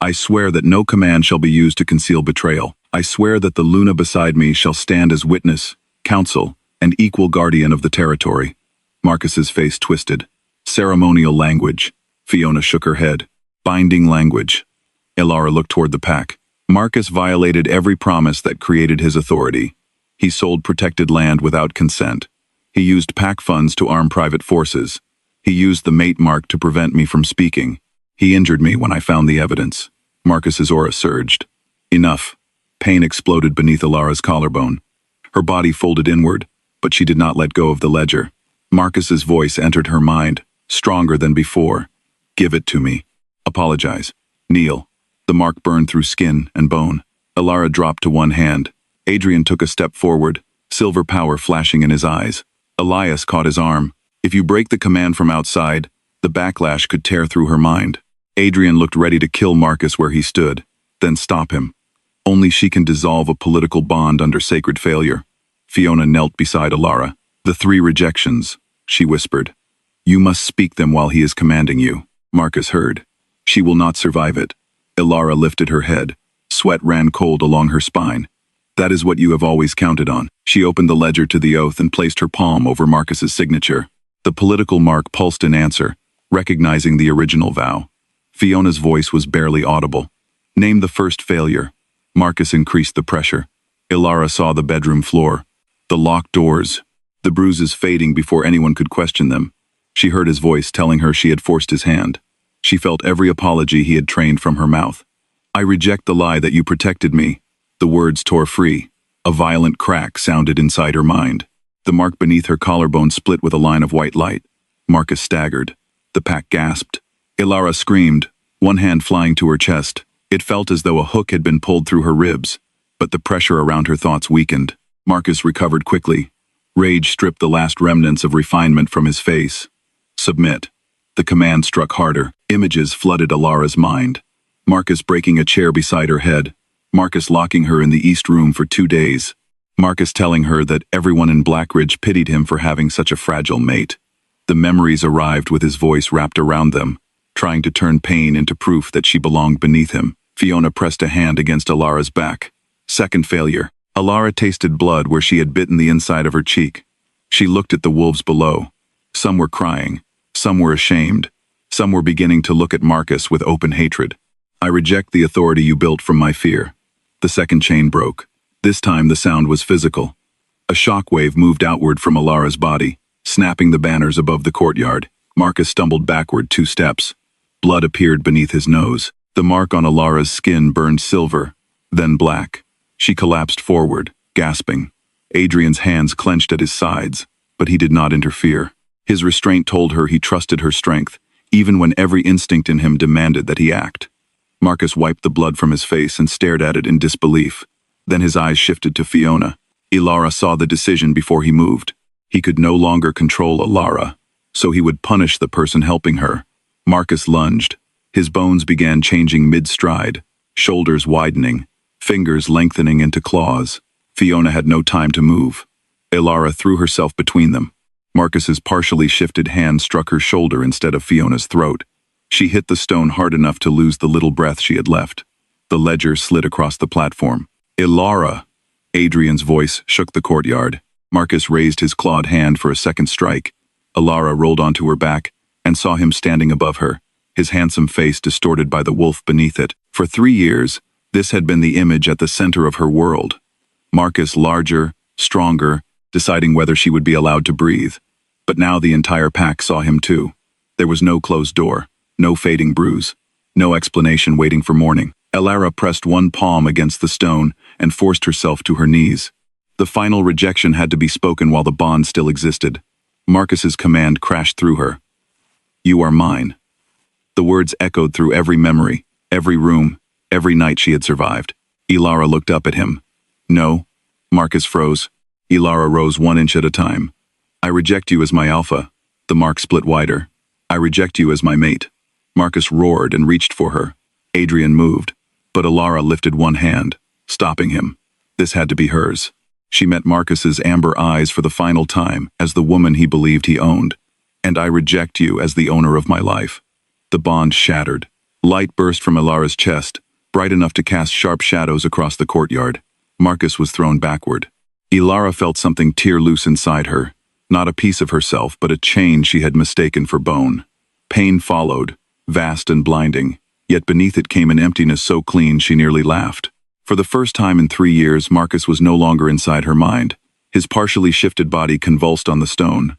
I swear that no command shall be used to conceal betrayal. I swear that the Luna beside me shall stand as witness, counsel, and equal guardian of the territory. Marcus's face twisted. Ceremonial language. Fiona shook her head. Binding language. Elara looked toward the pack. Marcus violated every promise that created his authority. He sold protected land without consent. He used pack funds to arm private forces. He used the mate mark to prevent me from speaking. He injured me when I found the evidence. Marcus's aura surged. Enough. Pain exploded beneath Elara's collarbone. Her body folded inward, but she did not let go of the ledger. Marcus's voice entered her mind, stronger than before. Give it to me. Apologize. Kneel. The mark burned through skin and bone. Elara dropped to one hand. Adrian took a step forward, silver power flashing in his eyes. Elias caught his arm. If you break the command from outside, the backlash could tear through her mind. Adrian looked ready to kill Marcus where he stood, then stop him. Only she can dissolve a political bond under sacred failure. Fiona knelt beside Elara. The 3 rejections, she whispered. You must speak them while he is commanding you. Marcus heard. She will not survive it. Elara lifted her head. Sweat ran cold along her spine. That is what you have always counted on. She opened the ledger to the oath and placed her palm over Marcus's signature. The political mark pulsed in answer, recognizing the original vow. Fiona's voice was barely audible. Name the first failure. Marcus increased the pressure. Ilara saw the bedroom floor, the locked doors, the bruises fading before anyone could question them. She heard his voice telling her she had forced his hand. She felt every apology he had trained from her mouth. I reject the lie that you protected me. The words tore free. A violent crack sounded inside her mind. The mark beneath her collarbone split with a line of white light. Marcus staggered. The pack gasped. Ilara screamed, one hand flying to her chest. It felt as though a hook had been pulled through her ribs, but the pressure around her thoughts weakened. Marcus recovered quickly. Rage stripped the last remnants of refinement from his face. Submit. The command struck harder. Images flooded Ilara's mind. Marcus breaking a chair beside her head. Marcus locking her in the East Room for 2 days. Marcus telling her that everyone in Blackridge pitied him for having such a fragile mate. The memories arrived with his voice wrapped around them, trying to turn pain into proof that she belonged beneath him. Fiona pressed a hand against Ilara's back. Second failure. Ilara tasted blood where she had bitten the inside of her cheek. She looked at the wolves below. Some were crying. Some were ashamed. Some were beginning to look at Marcus with open hatred. I reject the authority you built from my fear. The second chain broke. This time the sound was physical. A shockwave moved outward from Ilara's body, snapping the banners above the courtyard. Marcus stumbled backward 2 steps. Blood appeared beneath his nose. The mark on Ilara's skin burned silver, then black. She collapsed forward, gasping. Adrian's hands clenched at his sides, but he did not interfere. His restraint told her he trusted her strength, even when every instinct in him demanded that he act. Marcus wiped the blood from his face and stared at it in disbelief. Then his eyes shifted to Fiona. Ilara saw the decision before he moved. He could no longer control Ilara, so he would punish the person helping her. Marcus lunged. His bones began changing mid-stride, shoulders widening, fingers lengthening into claws. Fiona had no time to move. Ilara threw herself between them. Marcus's partially shifted hand struck her shoulder instead of Fiona's throat. She hit the stone hard enough to lose the little breath she had left. The ledger slid across the platform. Ilara! Adrian's voice shook the courtyard. Marcus raised his clawed hand for a second strike. Ilara rolled onto her back and saw him standing above her, his handsome face distorted by the wolf beneath it. For 3 years, this had been the image at the center of her world. Marcus larger, stronger, deciding whether she would be allowed to breathe. But now the entire pack saw him too. There was no closed door, no fading bruise, no explanation waiting for morning. Ilara pressed one palm against the stone and forced herself to her knees. The final rejection had to be spoken while the bond still existed. Marcus's command crashed through her. You are mine. The words echoed through every memory, every room, every night she had survived. Ilara looked up at him. No. Marcus froze. Ilara rose 1 inch at a time. I reject you as my alpha. The mark split wider. I reject you as my mate. Marcus roared and reached for her. Adrian moved, but Ilara lifted one hand, stopping him. This had to be hers. She met Marcus's amber eyes for the final time as the woman he believed he owned. And I reject you as the owner of my life. The bond shattered. Light burst from Ilara's chest, bright enough to cast sharp shadows across the courtyard. Marcus was thrown backward. Ilara felt something tear loose inside her. Not a piece of herself, but a chain she had mistaken for bone. Pain followed, vast and blinding, yet beneath it came an emptiness so clean she nearly laughed. For the first time in 3 years, Marcus was no longer inside her mind. His partially shifted body convulsed on the stone.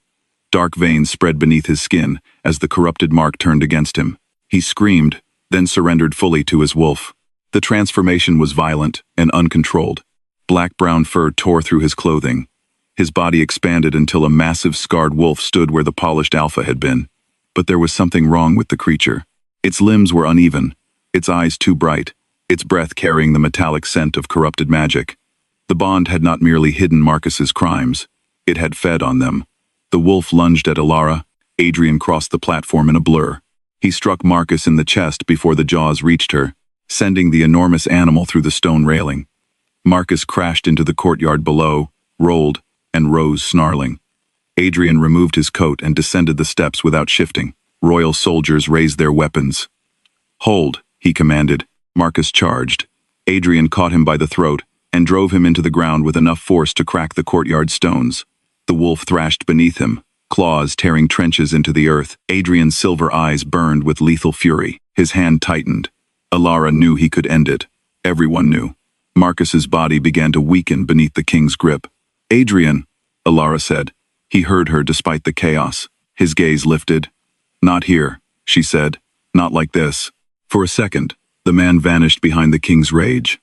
Dark veins spread beneath his skin as the corrupted mark turned against him. He screamed, then surrendered fully to his wolf. The transformation was violent and uncontrolled. Black-brown fur tore through his clothing. His body expanded until a massive scarred wolf stood where the polished alpha had been. But there was something wrong with the creature. Its limbs were uneven, its eyes too bright, its breath carrying the metallic scent of corrupted magic. The bond had not merely hidden Marcus's crimes, it had fed on them. The wolf lunged at Ilara. Adrian crossed the platform in a blur. He struck Marcus in the chest before the jaws reached her, sending the enormous animal through the stone railing. Marcus crashed into the courtyard below, rolled, and rose snarling. Adrian removed his coat and descended the steps without shifting. Royal soldiers raised their weapons. Hold, he commanded. Marcus charged. Adrian caught him by the throat, and drove him into the ground with enough force to crack the courtyard stones. The wolf thrashed beneath him, claws tearing trenches into the earth. Adrian's silver eyes burned with lethal fury. His hand tightened. Alara knew he could end it. Everyone knew. Marcus's body began to weaken beneath the king's grip. "Adrian," Alara said. He heard her despite the chaos. His gaze lifted. "Not here," she said. "Not like this." For a second, the man vanished behind the king's rage.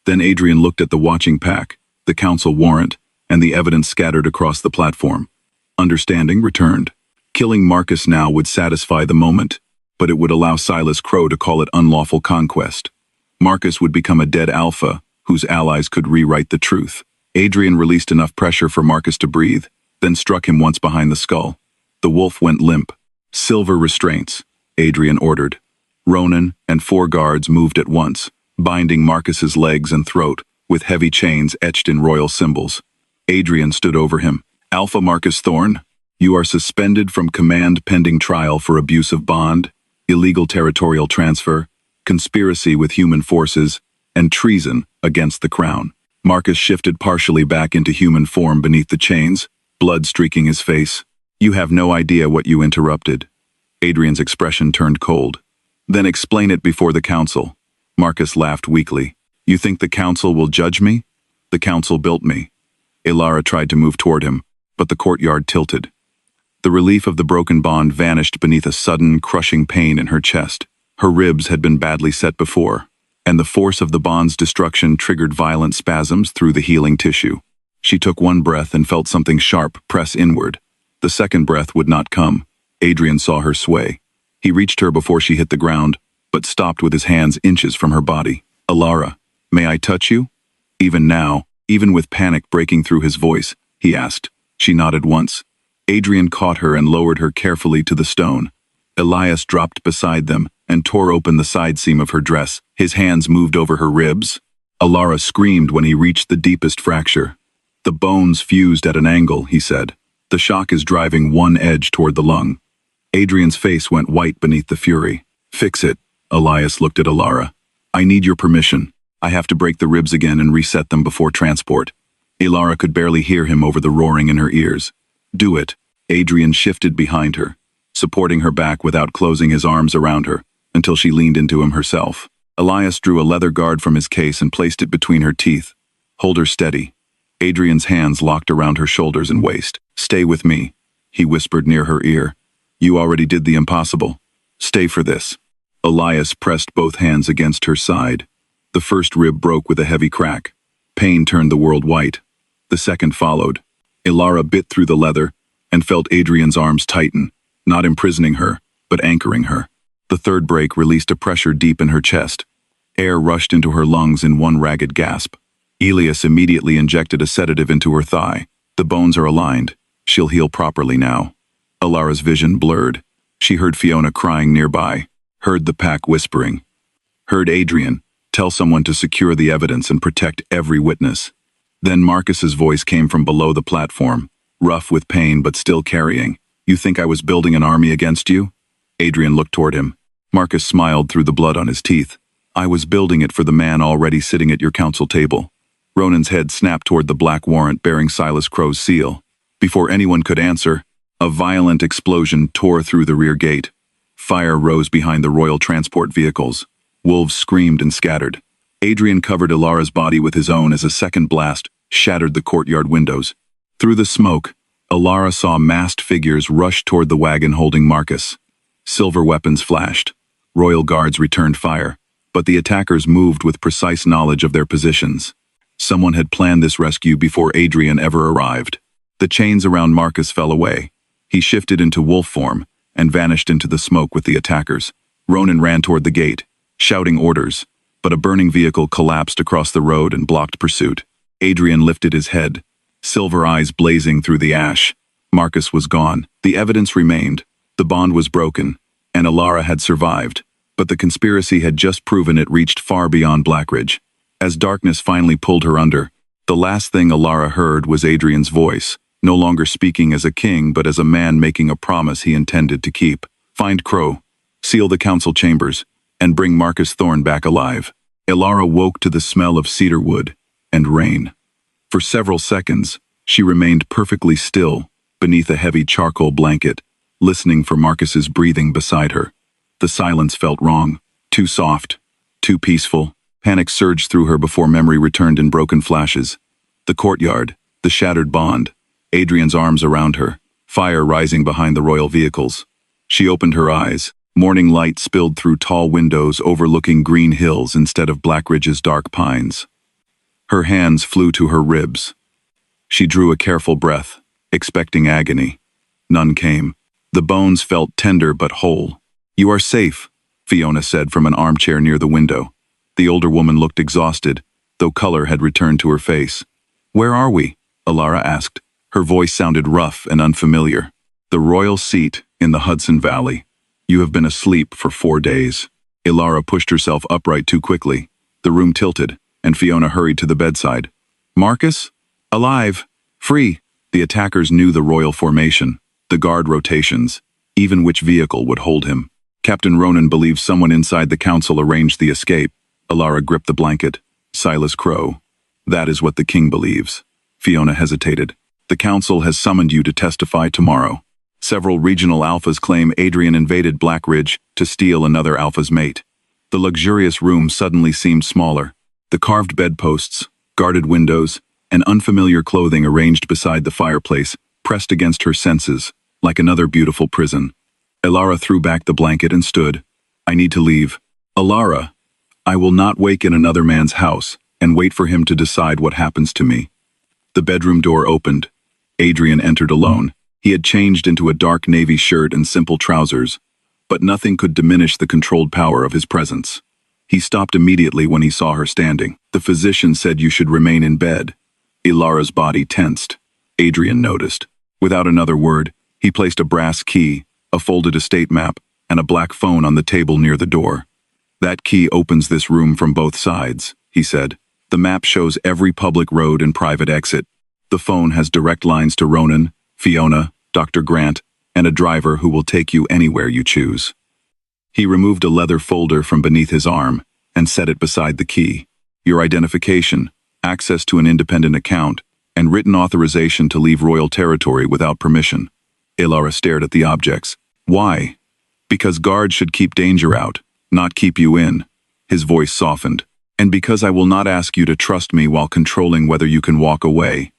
Then Adrian looked at the watching pack, the council warrant, and the evidence scattered across the platform. Understanding returned. Killing Marcus now would satisfy the moment, but it would allow Silas Crow to call it unlawful conquest. Marcus would become a dead alpha, whose allies could rewrite the truth. Adrian released enough pressure for Marcus to breathe, then struck him once behind the skull. The wolf went limp. "Silver restraints," Adrian ordered. Ronan and 4 guards moved at once, binding Marcus's legs and throat, with heavy chains etched in royal symbols. Adrian stood over him. "Alpha Marcus Thorne, you are suspended from command pending trial for abuse of bond, illegal territorial transfer, conspiracy with human forces, and treason against the crown." Marcus shifted partially back into human form beneath the chains, blood streaking his face. "You have no idea what you interrupted." Adrian's expression turned cold. "Then explain it before the council." Marcus laughed weakly. "You think the council will judge me? The council built me." Alara tried to move toward him, but the courtyard tilted. The relief of the broken bond vanished beneath a sudden, crushing pain in her chest. Her ribs had been badly set before, and the force of the bond's destruction triggered violent spasms through the healing tissue. She took one breath and felt something sharp press inward. The second breath would not come. Adrian saw her sway. He reached her before she hit the ground, but stopped with his hands inches from her body. "Alara, may I touch you?" Even now, even with panic breaking through his voice, he asked. She nodded once. Adrian caught her and lowered her carefully to the stone. Elias dropped beside them and tore open the side seam of her dress. His hands moved over her ribs. Alara screamed when he reached the deepest fracture. "The bones fused at an angle," he said. "The shock is driving one edge toward the lung." Adrian's face went white beneath the fury. "Fix it." Elias looked at Alara. "I need your permission. I have to break the ribs again and reset them before transport." Alara could barely hear him over the roaring in her ears. "Do it." Adrian shifted behind her, supporting her back without closing his arms around her, until she leaned into him herself. Elias drew a leather guard from his case and placed it between her teeth. "Hold her steady." Adrian's hands locked around her shoulders and waist. "Stay with me," he whispered near her ear. "You already did the impossible. Stay for this." Elias pressed both hands against her side. The first rib broke with a heavy crack. Pain turned the world white. The second followed. Alara bit through the leather and felt Adrian's arms tighten, not imprisoning her, but anchoring her. The third break released a pressure deep in her chest. Air rushed into her lungs in one ragged gasp. Elias immediately injected a sedative into her thigh. "The bones are aligned. She'll heal properly now." Alara's vision blurred. She heard Fiona crying nearby, heard the pack whispering, heard Adrian tell someone to secure the evidence and protect every witness. Then Marcus's voice came from below the platform, rough with pain but still carrying. "You think I was building an army against you?" Adrian looked toward him. Marcus smiled through the blood on his teeth. "I was building it for the man already sitting at your council table." Ronan's head snapped toward the black warrant bearing Silas Crow's seal. Before anyone could answer, a violent explosion tore through the rear gate. Fire rose behind the royal transport vehicles. Wolves screamed and scattered. Adrian covered Alara's body with his own as a second blast shattered the courtyard windows. Through the smoke, Alara saw masked figures rush toward the wagon holding Marcus. Silver weapons flashed. Royal guards returned fire, but the attackers moved with precise knowledge of their positions. Someone had planned this rescue before Adrian ever arrived. The chains around Marcus fell away. He shifted into wolf form and vanished into the smoke with the attackers. Ronan ran toward the gate, shouting orders, but a burning vehicle collapsed across the road and blocked pursuit. Adrian lifted his head, silver eyes blazing through the ash. Marcus was gone. The evidence remained. The bond was broken, and Alara had survived, but the conspiracy had just proven it reached far beyond Blackridge. As darkness finally pulled her under, the last thing Alara heard was Adrian's voice, no longer speaking as a king but as a man making a promise he intended to keep. "Find Crow, seal the council chambers, and bring Marcus Thorne back alive." Alara woke to the smell of cedar wood. and rain. For several seconds, she remained perfectly still beneath a heavy charcoal blanket, listening for Marcus's breathing beside her. The silence felt wrong, too soft, too peaceful. Panic surged through her before memory returned in broken flashes. The courtyard, the shattered bond, Adrian's arms around her, fire rising behind the royal vehicles. She opened her eyes. Morning light spilled through tall windows overlooking green hills instead of Blackridge's dark pines. Her hands flew to her ribs. She drew a careful breath, expecting agony. None came. The bones felt tender but whole. "You are safe," Fiona said from an armchair near the window. The older woman looked exhausted, though color had returned to her face. "Where are we?" Alara asked. Her voice sounded rough and unfamiliar. "The royal seat in the Hudson Valley. You have been asleep for 4 days." Ilara pushed herself upright too quickly. The room tilted, and Fiona hurried to the bedside. "Marcus? Alive. Free." The attackers knew the royal formation, the guard rotations, even which vehicle would hold him. Captain Ronan believes someone inside the council arranged the escape. Alara gripped the blanket. Silas Crow. "That is what the king believes." Fiona hesitated. "The council has summoned you to testify tomorrow." Several regional alphas claim Adrian invaded Blackridge to steal another alpha's mate. The luxurious room suddenly seemed smaller. The carved bedposts, guarded windows, and unfamiliar clothing arranged beside the fireplace pressed against her senses, like another beautiful prison. Ilara threw back the blanket and stood. "I need to leave." "Alara, I will not wake in another man's house and wait for him to decide what happens to me." The bedroom door opened. Adrian entered alone. He had changed into a dark navy shirt and simple trousers, but nothing could diminish the controlled power of his presence. He stopped immediately when he saw her standing. "The physician said you should remain in bed." Ilara's body tensed. Adrian noticed. Without another word, he placed a brass key, a folded estate map, and a black phone on the table near the door. "That key opens this room from both sides," he said. "The map shows every public road and private exit. The phone has direct lines to Ronan, Fiona, Dr. Grant, and a driver who will take you anywhere you choose." He removed a leather folder from beneath his arm and set it beside the key. "Your identification, access to an independent account, and written authorization to leave royal territory without permission." Ilara stared at the objects. "Why?" "Because guards should keep danger out, not keep you in." His voice softened. "And because I will not ask you to trust me while controlling whether you can walk away."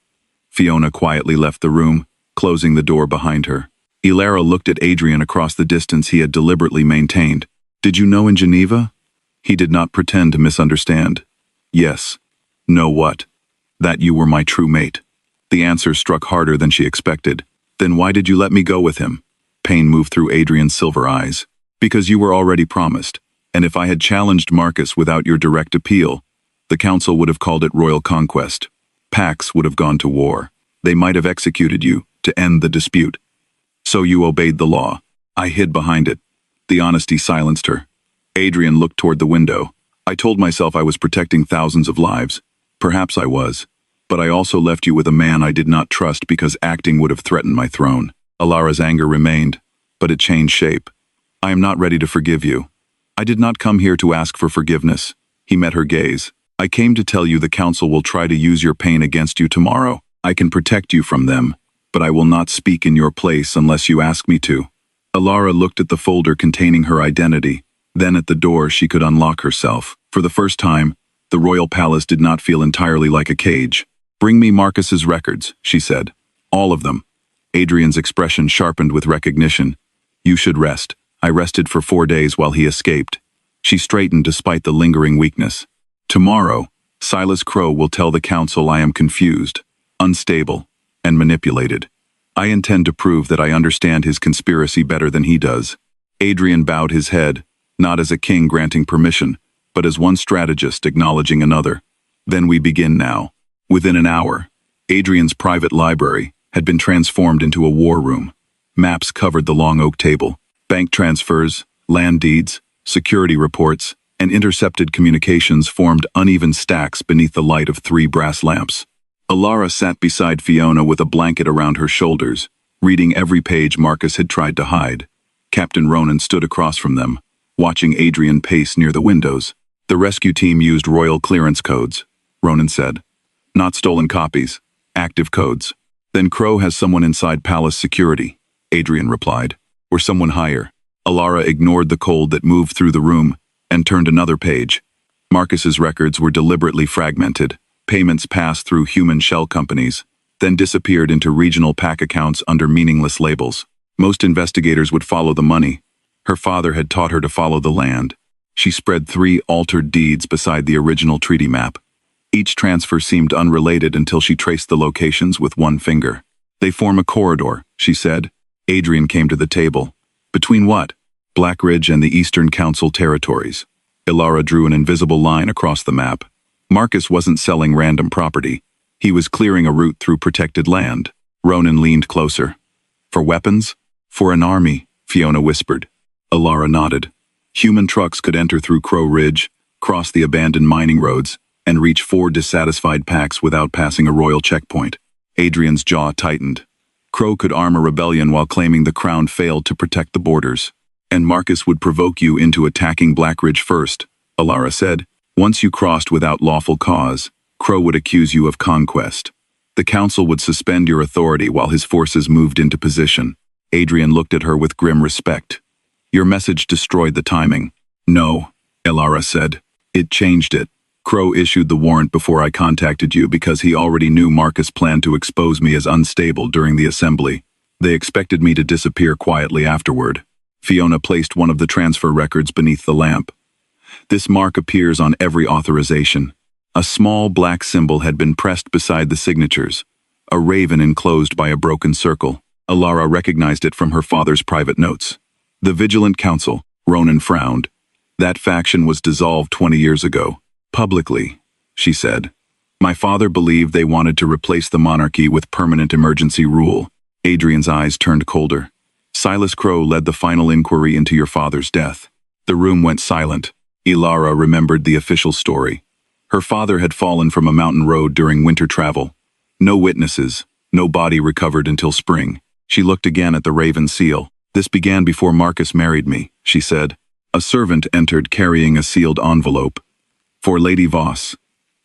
Fiona quietly left the room, closing the door behind her. Ilara looked at Adrian across the distance he had deliberately maintained. "Did you know in Geneva?" He did not pretend to misunderstand. "Yes." "Know what?" "That you were my true mate." The answer struck harder than she expected. "Then why did you let me go with him?" Pain moved through Adrian's silver eyes. "Because you were already promised, and if I had challenged Marcus without your direct appeal, the council would have called it royal conquest. Pax would have gone to war. They might have executed you to end the dispute. So you obeyed the law. I hid behind it." The honesty silenced her. Adrian looked toward the window. "I told myself I was protecting thousands of lives. Perhaps I was. But I also left you with a man I did not trust because acting would have threatened my throne." Alara's anger remained, but it changed shape. "I am not ready to forgive you. I did not come here to ask for forgiveness." He met her gaze. "I came to tell you the council will try to use your pain against you tomorrow. I can protect you from them, but I will not speak in your place unless you ask me to." Alara looked at the folder containing her identity, then at the door she could unlock herself. For the first time, the royal palace did not feel entirely like a cage. "Bring me Marcus's records," she said. "All of them." Adrian's expression sharpened with recognition. "You should rest. I rested for 4 days while he escaped." She straightened despite the lingering weakness. "Tomorrow, Silas Crow will tell the council I am confused, unstable, and manipulated. I intend to prove that I understand his conspiracy better than he does." Adrian bowed his head, not as a king granting permission, but as one strategist acknowledging another. "Then we begin now." Within an hour, Adrian's private library had been transformed into a war room. Maps covered the long oak table. Bank transfers, land deeds, security reports, and intercepted communications formed uneven stacks beneath the light of 3 brass lamps. Alara sat beside Fiona with a blanket around her shoulders, reading every page Marcus had tried to hide. Captain Ronan stood across from them, watching Adrian pace near the windows. "The rescue team used royal clearance codes," Ronan said. Not stolen copies. Active codes. Then Crow has someone inside Palace Security, Adrian replied. Or someone higher. Alara ignored the cold that moved through the room and turned another page. Marcus's records were deliberately fragmented. Payments passed through human shell companies, then disappeared into regional PAC accounts under meaningless labels. Most investigators would follow the money. Her father had taught her to follow the land. She spread 3 altered deeds beside the original treaty map. Each transfer seemed unrelated until she traced the locations with one finger. They form a corridor, she said. Adrian came to the table. Between what? Blackridge and the Eastern Council territories. Alara drew an invisible line across the map. Marcus wasn't selling random property. He was clearing a route through protected land. Ronan leaned closer. For weapons? For an army, Fiona whispered. Alara nodded. Human trucks could enter through Crow Ridge, cross the abandoned mining roads, and reach 4 dissatisfied packs without passing a royal checkpoint. Adrian's jaw tightened. Crow could arm a rebellion while claiming the crown failed to protect the borders. And Marcus would provoke you into attacking Blackridge first, Alara said. Once you crossed without lawful cause, Crow would accuse you of conquest. The council would suspend your authority while his forces moved into position. Adrian looked at her with grim respect. Your message destroyed the timing. No, Alara said. It changed it. Crow issued the warrant before I contacted you because he already knew Marcus planned to expose me as unstable during the assembly. They expected me to disappear quietly afterward. Fiona placed one of the transfer records beneath the lamp. This mark appears on every authorization. A small black symbol had been pressed beside the signatures, a raven enclosed by a broken circle. Alara recognized it from her father's private notes. The Vigilant Council, Ronan frowned. That faction was dissolved 20 years ago. Publicly, she said. My father believed they wanted to replace the monarchy with permanent emergency rule. Adrian's eyes turned colder. Silas Crow led the final inquiry into your father's death. The room went silent. Alara remembered the official story. Her father had fallen from a mountain road during winter travel. No witnesses, no body recovered until spring. She looked again at the raven seal. This began before Marcus married me, she said. A servant entered carrying a sealed envelope. For Lady Voss.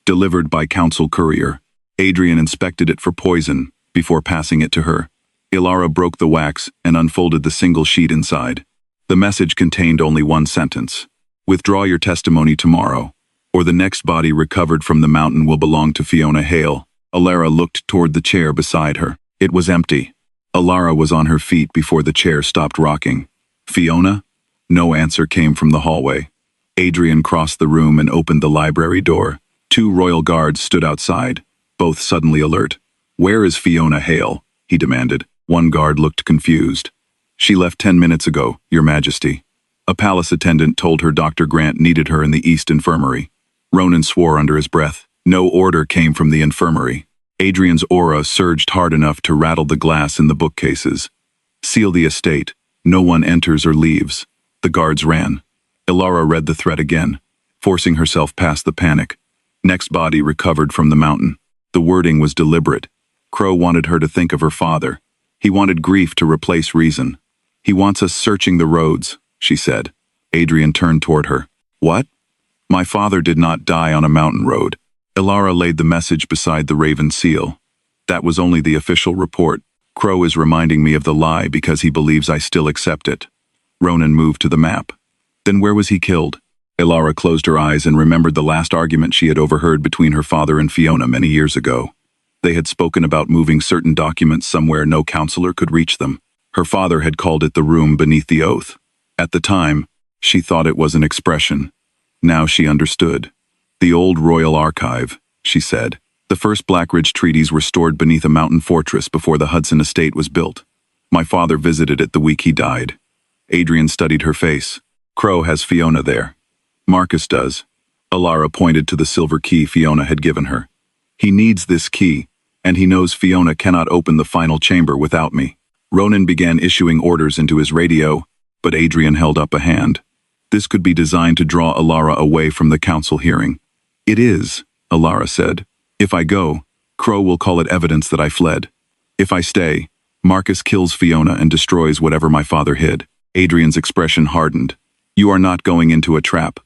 Delivered by council courier. Adrian inspected it for poison before passing it to her. Alara broke the wax and unfolded the single sheet inside. The message contained only one sentence. Withdraw your testimony tomorrow, or the next body recovered from the mountain will belong to Fiona Hale. Alara looked toward the chair beside her. It was empty. Alara was on her feet before the chair stopped rocking. Fiona? No answer came from the hallway. Adrian crossed the room and opened the library door. 2 royal guards stood outside, both suddenly alert. Where is Fiona Hale? He demanded. One guard looked confused. She left 10 minutes ago, Your Majesty. A palace attendant told her Dr. Grant needed her in the East Infirmary. Ronan swore under his breath. No order came from the infirmary. Adrian's aura surged hard enough to rattle the glass in the bookcases. Seal the estate. No one enters or leaves. The guards ran. Alara read the threat again, forcing herself past the panic. Next body recovered from the mountain. The wording was deliberate. Crow wanted her to think of her father. He wanted grief to replace reason. He wants us searching the roads, she said. Adrian turned toward her. What? My father did not die on a mountain road. Alara laid the message beside the raven seal. That was only the official report. Crow is reminding me of the lie because he believes I still accept it. Ronan moved to the map. Then where was he killed? Alara closed her eyes and remembered the last argument she had overheard between her father and Fiona many years ago. They had spoken about moving certain documents somewhere no counselor could reach them. Her father had called it the room beneath the oath. At the time, she thought it was an expression. Now she understood. The old royal archive, she said. The first Blackridge treaties were stored beneath a mountain fortress before the Hudson estate was built. My father visited it the week he died. Adrian studied her face. Crow has Fiona there. Marcus does. Alara pointed to the silver key Fiona had given her. He needs this key, and he knows Fiona cannot open the final chamber without me. Ronan began issuing orders into his radio, but Adrian held up a hand. This could be designed to draw Alara away from the council hearing. It is, Alara said. If I go, Crow will call it evidence that I fled. If I stay, Marcus kills Fiona and destroys whatever my father hid. Adrian's expression hardened. You are not going into a trap.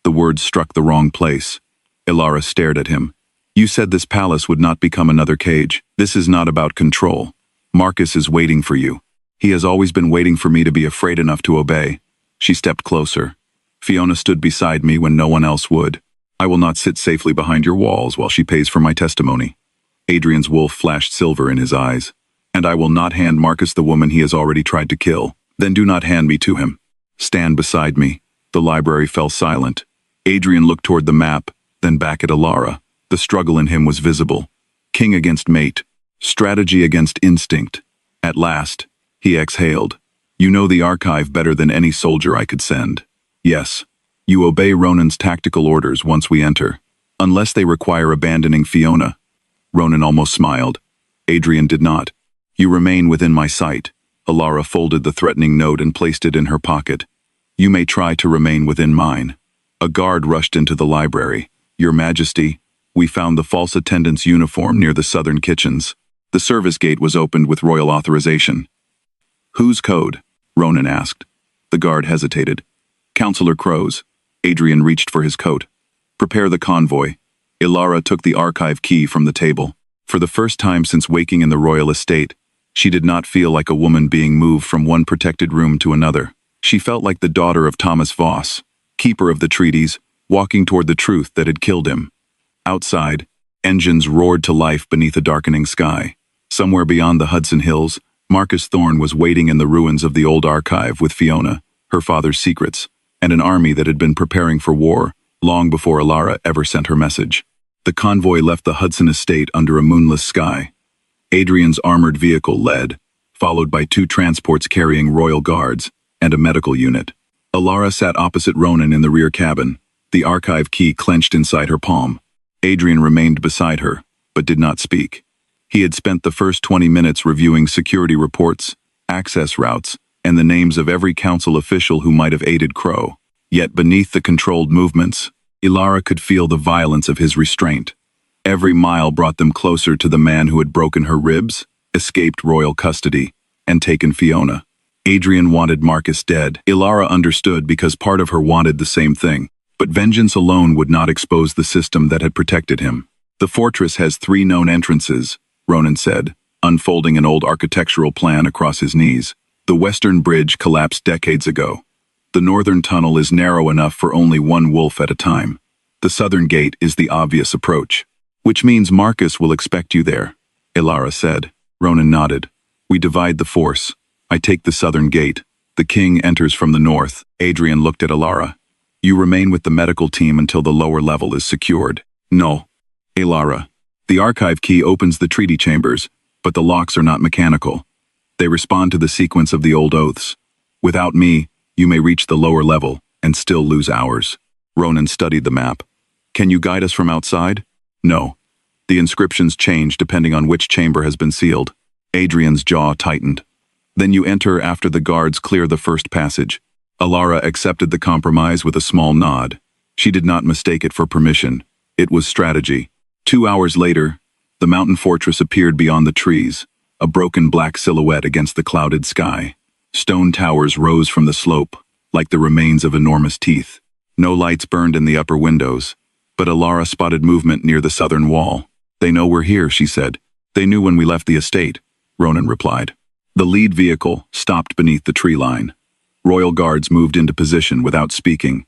The words struck the wrong place. Alara stared at him. You said this palace would not become another cage. This is not about control. Marcus is waiting for you. He has always been waiting for me to be afraid enough to obey. She stepped closer. Fiona stood beside me when no one else would. I will not sit safely behind your walls while she pays for my testimony. Adrian's wolf flashed silver in his eyes. And I will not hand Marcus the woman he has already tried to kill. Then do not hand me to him. Stand beside me. The library fell silent. Adrian looked toward the map, then back at Alara. The struggle in him was visible. King against mate. Strategy against instinct. At last, he exhaled. You know the archive better than any soldier I could send. Yes. You obey Ronan's tactical orders once we enter. Unless they require abandoning Fiona. Ronan almost smiled. Adrian did not. You remain within my sight. Alara folded the threatening note and placed it in her pocket. You may try to remain within mine. A guard rushed into the library. Your Majesty, we found the false attendant's uniform near the southern kitchens. The service gate was opened with royal authorization. Whose code? Ronan asked. The guard hesitated. Councillor Crow's. Adrian reached for his coat. Prepare the convoy. Alara took the archive key from the table. For the first time since waking in the royal estate, she did not feel like a woman being moved from one protected room to another. She felt like the daughter of Thomas Voss, keeper of the treaties, walking toward the truth that had killed him. Outside, engines roared to life beneath a darkening sky. Somewhere beyond the Hudson Hills, Marcus Thorne was waiting in the ruins of the old archive with Fiona, her father's secrets, and an army that had been preparing for war long before Alara ever sent her message. The convoy left the Hudson estate under a moonless sky. Adrian's armored vehicle led, followed by 2 transports carrying royal guards and a medical unit. Alara sat opposite Ronan in the rear cabin, the archive key clenched inside her palm. Adrian remained beside her, but did not speak. He had spent the first 20 minutes reviewing security reports, access routes, and the names of every council official who might have aided Crow. Yet beneath the controlled movements, Alara could feel the violence of his restraint. Every mile brought them closer to the man who had broken her ribs, escaped royal custody, and taken Fiona. Adrian wanted Marcus dead. Alara understood because part of her wanted the same thing. But vengeance alone would not expose the system that had protected him. The fortress has 3 known entrances, Ronan said, unfolding an old architectural plan across his knees. The western bridge collapsed decades ago. The northern tunnel is narrow enough for only one wolf at a time. The southern gate is the obvious approach. Which means Marcus will expect you there, Alara said. Ronan nodded. We divide the force. I take the southern gate. The king enters from the north. Adrian looked at Alara. You remain with the medical team until the lower level is secured. No. Alara. The archive key opens the treaty chambers, but the locks are not mechanical. They respond to the sequence of the old oaths. Without me, you may reach the lower level and still lose hours. Ronan studied the map. Can you guide us from outside? No. The inscriptions change depending on which chamber has been sealed. Adrian's jaw tightened. Then you enter after the guards clear the first passage. Alara accepted the compromise with a small nod. She did not mistake it for permission. It was strategy. 2 hours later, the mountain fortress appeared beyond the trees, a broken black silhouette against the clouded sky. Stone towers rose from the slope, like the remains of enormous teeth. No lights burned in the upper windows, but Alara spotted movement near the southern wall. They know we're here, she said. They knew when we left the estate, Ronan replied. The lead vehicle stopped beneath the tree line. Royal guards moved into position without speaking.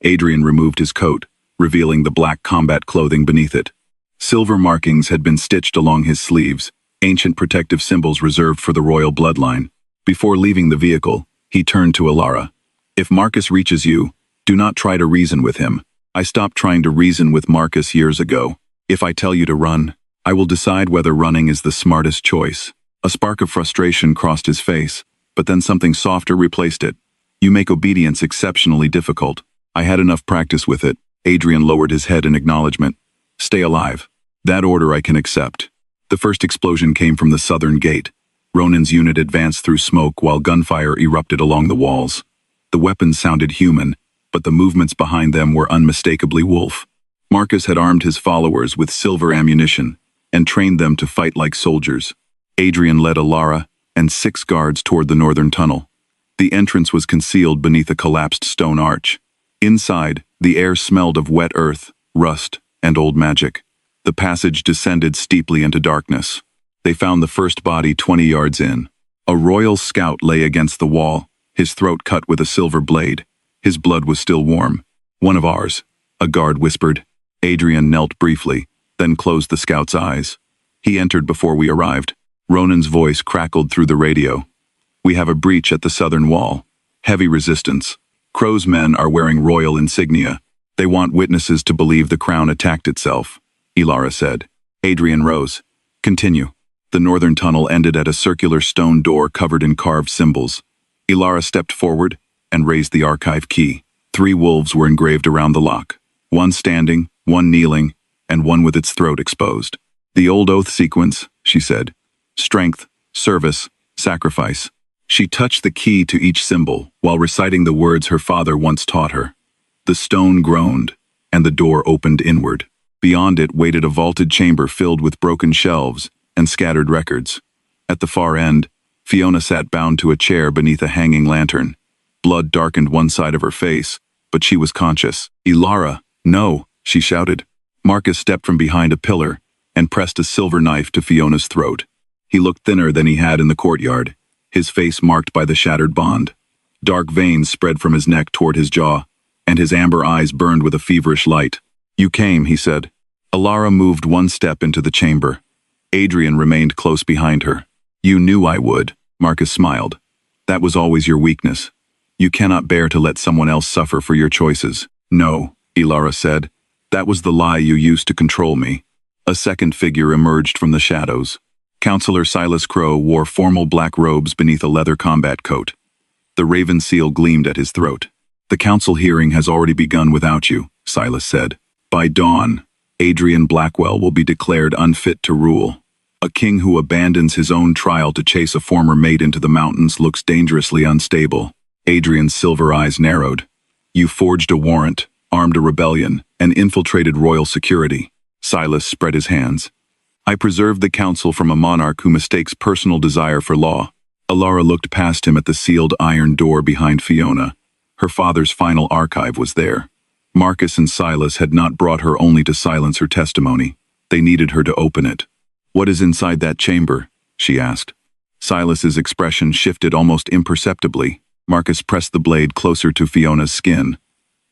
Adrian removed his coat, revealing the black combat clothing beneath it. Silver markings had been stitched along his sleeves, ancient protective symbols reserved for the royal bloodline. Before leaving the vehicle, he turned to Alara. If Marcus reaches you, do not try to reason with him. I stopped trying to reason with Marcus years ago. If I tell you to run, I will decide whether running is the smartest choice. A spark of frustration crossed his face, but then something softer replaced it. You make obedience exceptionally difficult. I had enough practice with it. Adrian lowered his head in acknowledgement. Stay alive. That order I can accept. The first explosion came from the southern gate. Ronan's unit advanced through smoke while gunfire erupted along the walls. The weapons sounded human, but the movements behind them were unmistakably wolf. Marcus had armed his followers with silver ammunition and trained them to fight like soldiers. Adrian led Alara and 6 guards toward the northern tunnel. The entrance was concealed beneath a collapsed stone arch. Inside, the air smelled of wet earth, rust, and old magic. The passage descended steeply into darkness. They found the first body 20 yards in. A royal scout lay against the wall, his throat cut with a silver blade. His blood was still warm. "One of ours," a guard whispered. Adrian knelt briefly, then closed the scout's eyes. "He entered before we arrived." Ronan's voice crackled through the radio. "We have a breach at the southern wall. Heavy resistance. Crow's men are wearing royal insignia. They want witnesses to believe the crown attacked itself," Ilara said. Adrian rose. "Continue." The northern tunnel ended at a circular stone door covered in carved symbols. Ilara stepped forward and raised the archive key. 3 wolves were engraved around the lock. One standing, one kneeling, and one with its throat exposed. "The old oath sequence," she said. "Strength, service, sacrifice." She touched the key to each symbol while reciting the words her father once taught her. The stone groaned, and the door opened inward. Beyond it waited a vaulted chamber filled with broken shelves and scattered records. At the far end, Fiona sat bound to a chair beneath a hanging lantern. Blood darkened one side of her face, but she was conscious. "Ilara, no," she shouted. Marcus stepped from behind a pillar and pressed a silver knife to Fiona's throat. He looked thinner than he had in the courtyard, his face marked by the shattered bond. Dark veins spread from his neck toward his jaw, and his amber eyes burned with a feverish light. "You came," he said. Ilara moved one step into the chamber. Adrian remained close behind her. "You knew I would," Marcus smiled. "That was always your weakness. You cannot bear to let someone else suffer for your choices." "No," Ilara said. "That was the lie you used to control me." A second figure emerged from the shadows. Counselor Silas Crow wore formal black robes beneath a leather combat coat. The raven seal gleamed at his throat. "The council hearing has already begun without you," Silas said. "By dawn, Adrian Blackwell will be declared unfit to rule. A king who abandons his own trial to chase a former mate into the mountains looks dangerously unstable." Adrian's silver eyes narrowed. "You forged a warrant, armed a rebellion, and infiltrated royal security." Silas spread his hands. "I preserved the council from a monarch who mistakes personal desire for law." Ilara looked past him at the sealed iron door behind Fiona. Her father's final archive was there. Marcus and Silas had not brought her only to silence her testimony. They needed her to open it. "What is inside that chamber?" she asked. Silas's expression shifted almost imperceptibly. Marcus pressed the blade closer to Fiona's skin.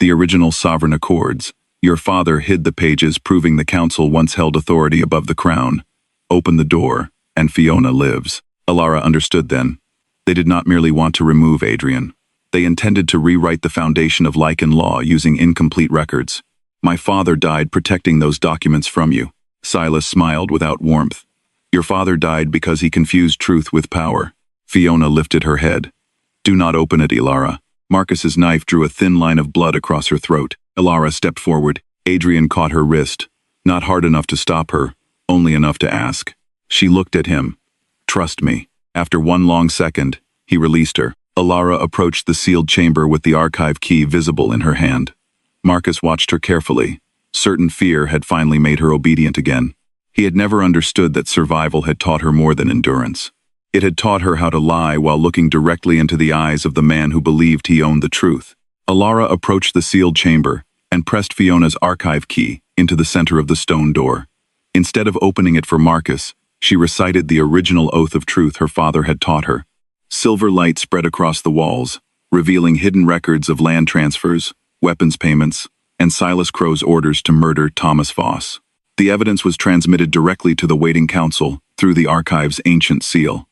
"The original sovereign accords. Your father hid the pages proving the council once held authority above the crown. Open the door, and Fiona lives." Ilara understood then. They did not merely want to remove Adrian. They intended to rewrite the foundation of Lycan law using incomplete records. "My father died protecting those documents from you." Silas smiled without warmth. "Your father died because he confused truth with power." Fiona lifted her head. "Do not open it, Ilara." Marcus's knife drew a thin line of blood across her throat. Ilara stepped forward. Adrian caught her wrist. Not hard enough to stop her, only enough to ask. She looked at him. "Trust me." After one long second, he released her. Ilara approached the sealed chamber with the archive key visible in her hand. Marcus watched her carefully. Certain fear had finally made her obedient again. He had never understood that survival had taught her more than endurance. It had taught her how to lie while looking directly into the eyes of the man who believed he owned the truth. Ilara approached the sealed chamber and pressed Fiona's archive key into the center of the stone door. Instead of opening it for Marcus, she recited the original oath of truth her father had taught her. Silver light spread across the walls, revealing hidden records of land transfers, weapons payments, and Silas Crow's orders to murder Thomas Voss. The evidence was transmitted directly to the waiting council through the archive's ancient seal.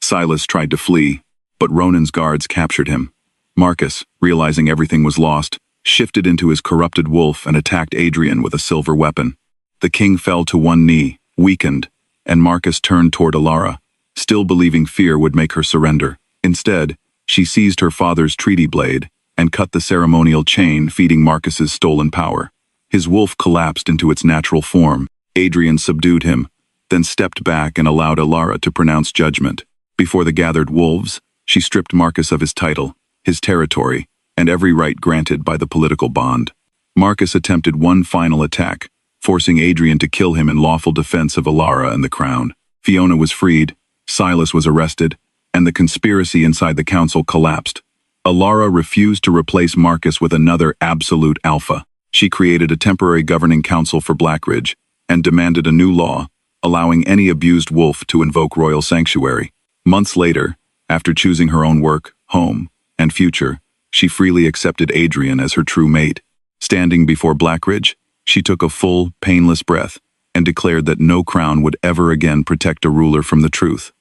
Silas tried to flee, but Ronan's guards captured him. Marcus, realizing everything was lost, shifted into his corrupted wolf and attacked Adrian with a silver weapon. The king fell to one knee, weakened, and Marcus turned toward Ilara, still believing fear would make her surrender. Instead, she seized her father's treaty blade and cut the ceremonial chain feeding Marcus's stolen power. His wolf collapsed into its natural form. Adrian subdued him, then stepped back and allowed Ilara to pronounce judgment. Before the gathered wolves, she stripped Marcus of his title, his territory, and every right granted by the political bond. Marcus attempted one final attack, forcing Adrian to kill him in lawful defense of Ilara and the crown. Fiona was freed, Silas was arrested, and the conspiracy inside the council collapsed. Ilara refused to replace Marcus with another absolute alpha. She created a temporary governing council for Blackridge and demanded a new law, allowing any abused wolf to invoke royal sanctuary. Months later, after choosing her own work, home, and future, she freely accepted Adrian as her true mate. Standing before Blackridge, she took a full, painless breath and declared that no crown would ever again protect a ruler from the truth.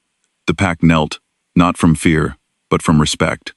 The pack knelt, not from fear, but from respect.